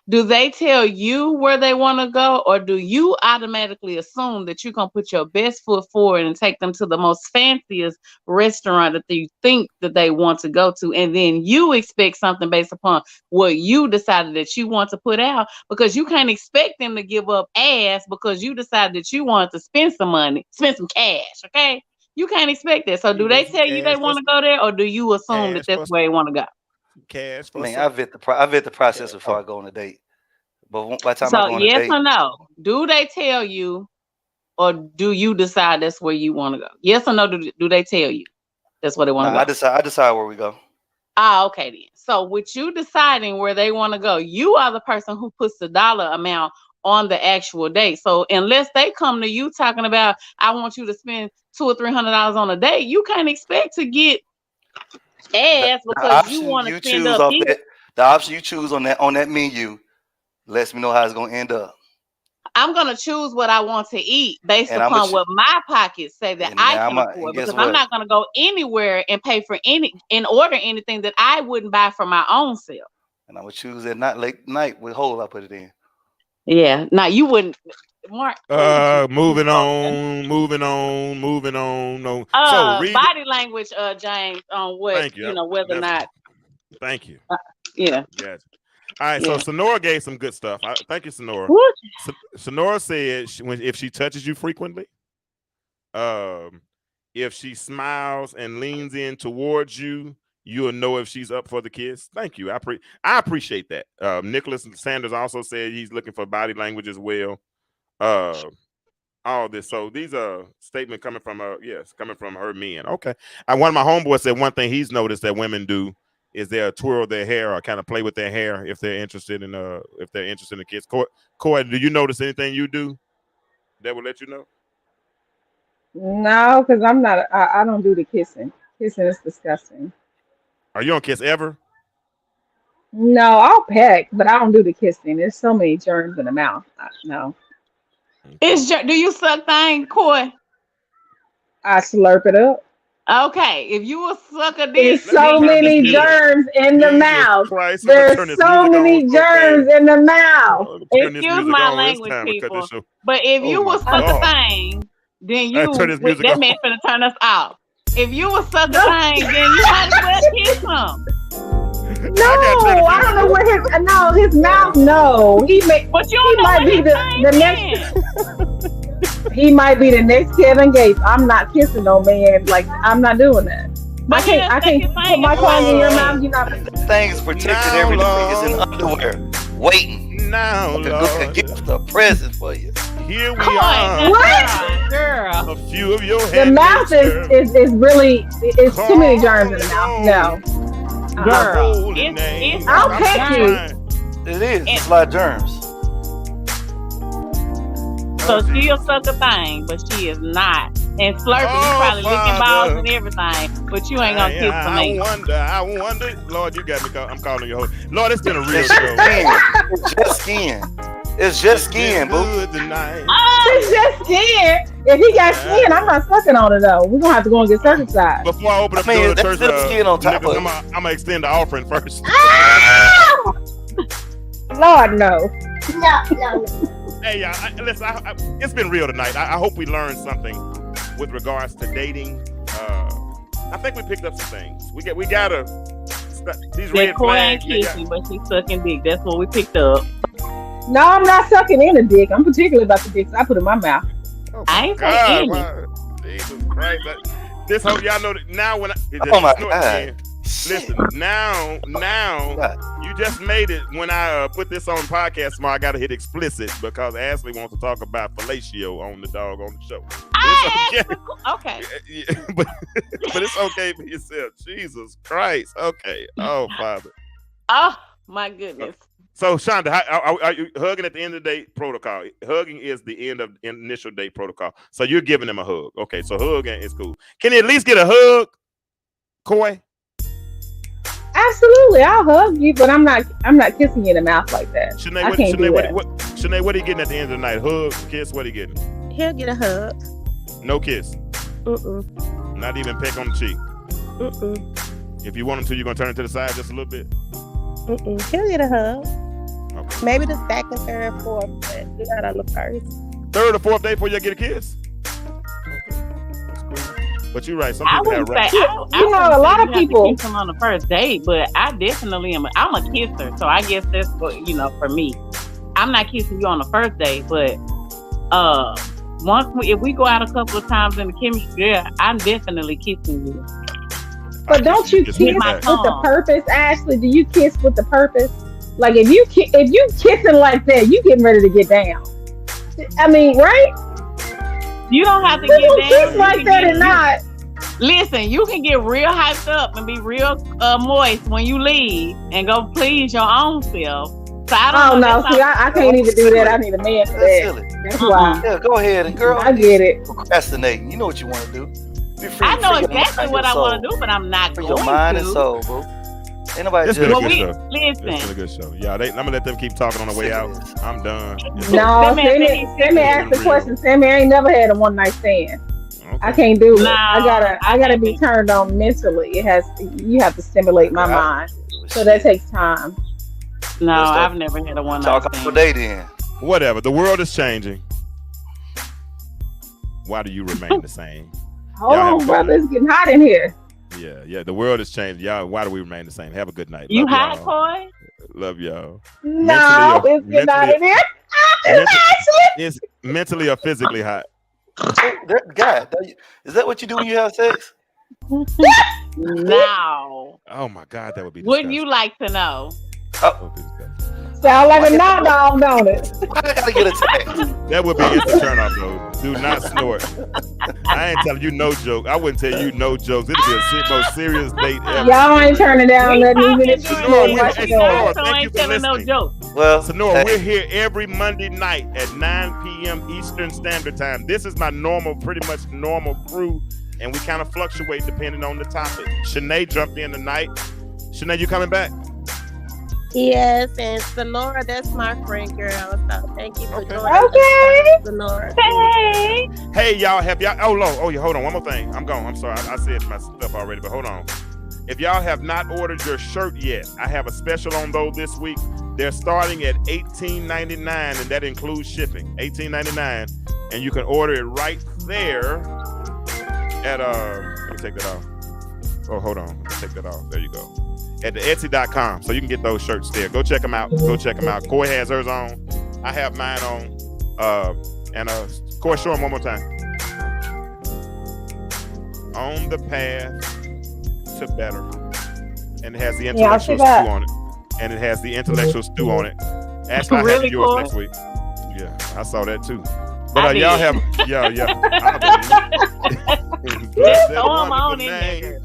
Do they tell you where they want to go, or do you automatically assume that you're going to put your best foot forward and take them to the most fanciest restaurant that you think that they want to go to, and then you expect something based upon what you decided that you want to put out, because you can't expect them to give up ass because you decided that you want to spend some money, spend some cash, okay? You can't expect that. So do they tell you they want to go there, or do you assume that that's where they want to go? Cash. I vet the process before I go on a date. But by the time I go on a date, yes or no? Do they tell you, or do you decide that's where you want to go? Yes or no? Do they tell you that's where they want to go? I decide where we go. Okay then. So with you deciding where they want to go, you are the person who puts the dollar amount on the actual date. So unless they come to you talking about, I want you to spend $200 or $300 on a date, you can't expect to get ass because you want to spend up here. The option you choose on that menu lets me know how it's gonna end up. I'm gonna choose what I want to eat based upon what my pockets say that I can afford, because I'm not gonna go anywhere and pay for order anything that I wouldn't buy for my own self. And I would choose that not late night with hole I put it in. Yeah, now you wouldn't. Mark. Moving on. No. Body language, James, on what whether or not. Thank you. Yeah. Gotcha. All right. So Sonora gave some good stuff. Thank you, Sonora. Sonora said if she touches you frequently, If she smiles and leans in towards you, you'll know if she's up for the kiss. Thank you. I appreciate that. Nicholas Sanders also said he's looking for body language as well. All this. So these are statements coming from coming from her men. Okay. One of my homeboys said one thing he's noticed that women do is they'll twirl their hair or kind of play with their hair if they're interested in the kids. Coy, do you notice anything you do that will let you know? No, because I'm not. I don't do the kissing. Kissing is disgusting. Are you don't kiss ever? No, I'll peck, but I don't do the kissing. There's so many germs in the mouth. No. Do you suck thing, Coy? I slurp it up. Okay, if you will suck a dick, there's so many germs in the mouth. There's so many germs in the mouth. Excuse my language, people. But if you will suck a thing, then that man finna turn us off. If you will suck a thing, then you might as well kiss him. No, I don't know what his mouth. No, might be the next. He might be the next Kevin Gates. I'm not kissing no man. Like, I'm not doing that. But I can't put my tongue in your mouth. You're not. That thing is protected every day. It's in underwear, waiting. Now, Lord, a gift, a present for you. Here we are. What? Girl. A few of your The mouth is really. It's too many germs in the mouth. No. Girl, I'll peck you. It is. It's a lot of germs. So she'll suck a thing, but she is not. And slurping, you probably licking balls and everything, but you ain't gonna kiss for me. I wonder. Lord, you got me. I'm calling you host. Lord, it's been a real show. It's just skin. It's just skin, boo. It's just skin. If he got skin, I'm not sucking on it though. We're gonna have to go and get circumcised. Before I open up the church, skin on top of it. I'm gonna extend the offering first. Lord, no. No. Hey, y'all, listen, it's been real tonight. I hope we learned something with regards to dating. I think we picked up some things. We gotta these red flags. Ain't kissing, but she's sucking dick. That's what we picked up. No, I'm not sucking in a dick. I'm particular about the dicks I put in my mouth. Oh I ain't saying Jesus Christ! This whole y'all know that now when my God. Listen, now you just made it. When I put this on podcast tomorrow, I got to hit explicit because Ashley wants to talk about fellatio on the show. Okay. Yeah, but it's okay for yourself. Jesus Christ. Okay. Oh, Father. Oh, my goodness. So, Shonda, are you hugging at the end of the date protocol? Hugging is the end of initial date protocol. So you're giving them a hug. Okay, so hugging is cool. Can you at least get a hug, Coy? Absolutely, I'll hug you, but I'm not kissing you in the mouth like that. Shanae, I can't do that. Shanae, what are you getting at the end of the night? Hug, kiss, what are you getting? He'll get a hug. No kiss? Mm-mm. Not even peck on the cheek? Mm-mm. If you want him to, you're going to turn it to the side just a little bit? Mm-mm. He'll get a hug. Okay. Maybe the second, third, fourth, but not on the first. Third or fourth day before you get a kiss? But you're right. Some people have right. You know, a lot of people kiss them on the first date, but I definitely am. I'm a kisser, so I guess that's what for me. I'm not kissing you on the first date, but if we go out a couple of times in the chemistry, I'm definitely kissing you. But don't you kiss with the purpose, Ashley? Do you kiss with the purpose? Like if you kissing like that, you getting ready to get down. I mean, right? You don't have to get down. Kiss like that and not. Listen, you can get real hyped up and be real moist when you leave and go please your own self. So I don't see, I can't even do that. I need a man for that. That's why. Yeah, go ahead and girl. I get it. Procrastinating. You know what you want to do. Be free, I know exactly what I want to do, but I'm not going to. Your mind and soul, bro. Ain't nobody It's been a good show. Listen. It's been a good show. Yeah, I'm gonna let them keep talking on the way out. I'm done. No, Sammy asked the question. Sammy, I ain't never had a one night stand. Okay. I can't do it. I gotta be turned on mentally. You have to stimulate my mind. So that takes time. No, I've never had a one night stand. Talk all day then. Whatever. The world is changing. Why do you remain the same? Hold on, brother. It's getting hot in here. Yeah. The world is changing. Y'all, why do we remain the same? Have a good night. You hot, Coy? Love y'all. No, it's getting hot in here. It's mentally or physically hot. God, is that what you do when you have sex? Now, Oh my God, that would be wouldn't disgusting. you like to know? That would be disgusting. Sound like a knock dog, don't it? Why I gotta get attacked? That would be instant turn off though. Do not snort. I ain't telling you no joke. I wouldn't tell you no jokes. It'd be the most serious date ever. Y'all ain't turning down We nothing even if talking she during knows the what week. she Hey, doing. Sonora, so thank you ain't for telling no listening. jokes. Well, Sonora, hey, we're here every Monday night at 9 p.m. Eastern Standard Time. This is my pretty much normal crew, and we kind of fluctuate depending on the topic. Shanae jumped in tonight. Shanae, you coming back? Yes, and Sonora, that's my friend girl. So thank you for Okay. joining Okay. us, Sonora. Hey, Hey, y'all, have y'all? Oh, yeah, hold on. One more thing. I'm gone. I'm sorry. I said my stuff already, but hold on. If y'all have not ordered your shirt yet, I have a special on those this week. They're starting at $18.99, and that includes shipping. $18.99, and you can order it right there at let me take that off. Oh, hold on. Let me take that off. There you go. At the Etsy.com, so you can get those shirts there. Go check them out. Corey has hers on. I have mine on. And Corey, show them one more time. On the path to better, and it has the intellectual stew on it. And it has the intellectual stew on it. Ashley, I Really, have yours Corey? next week. Yeah, I saw that too. But I y'all did. have, Throw 'em on in there.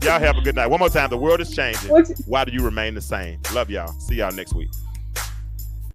Y'all have a good night. One more time. The world is changing. What Why do you remain the same? Love y'all. See y'all next week.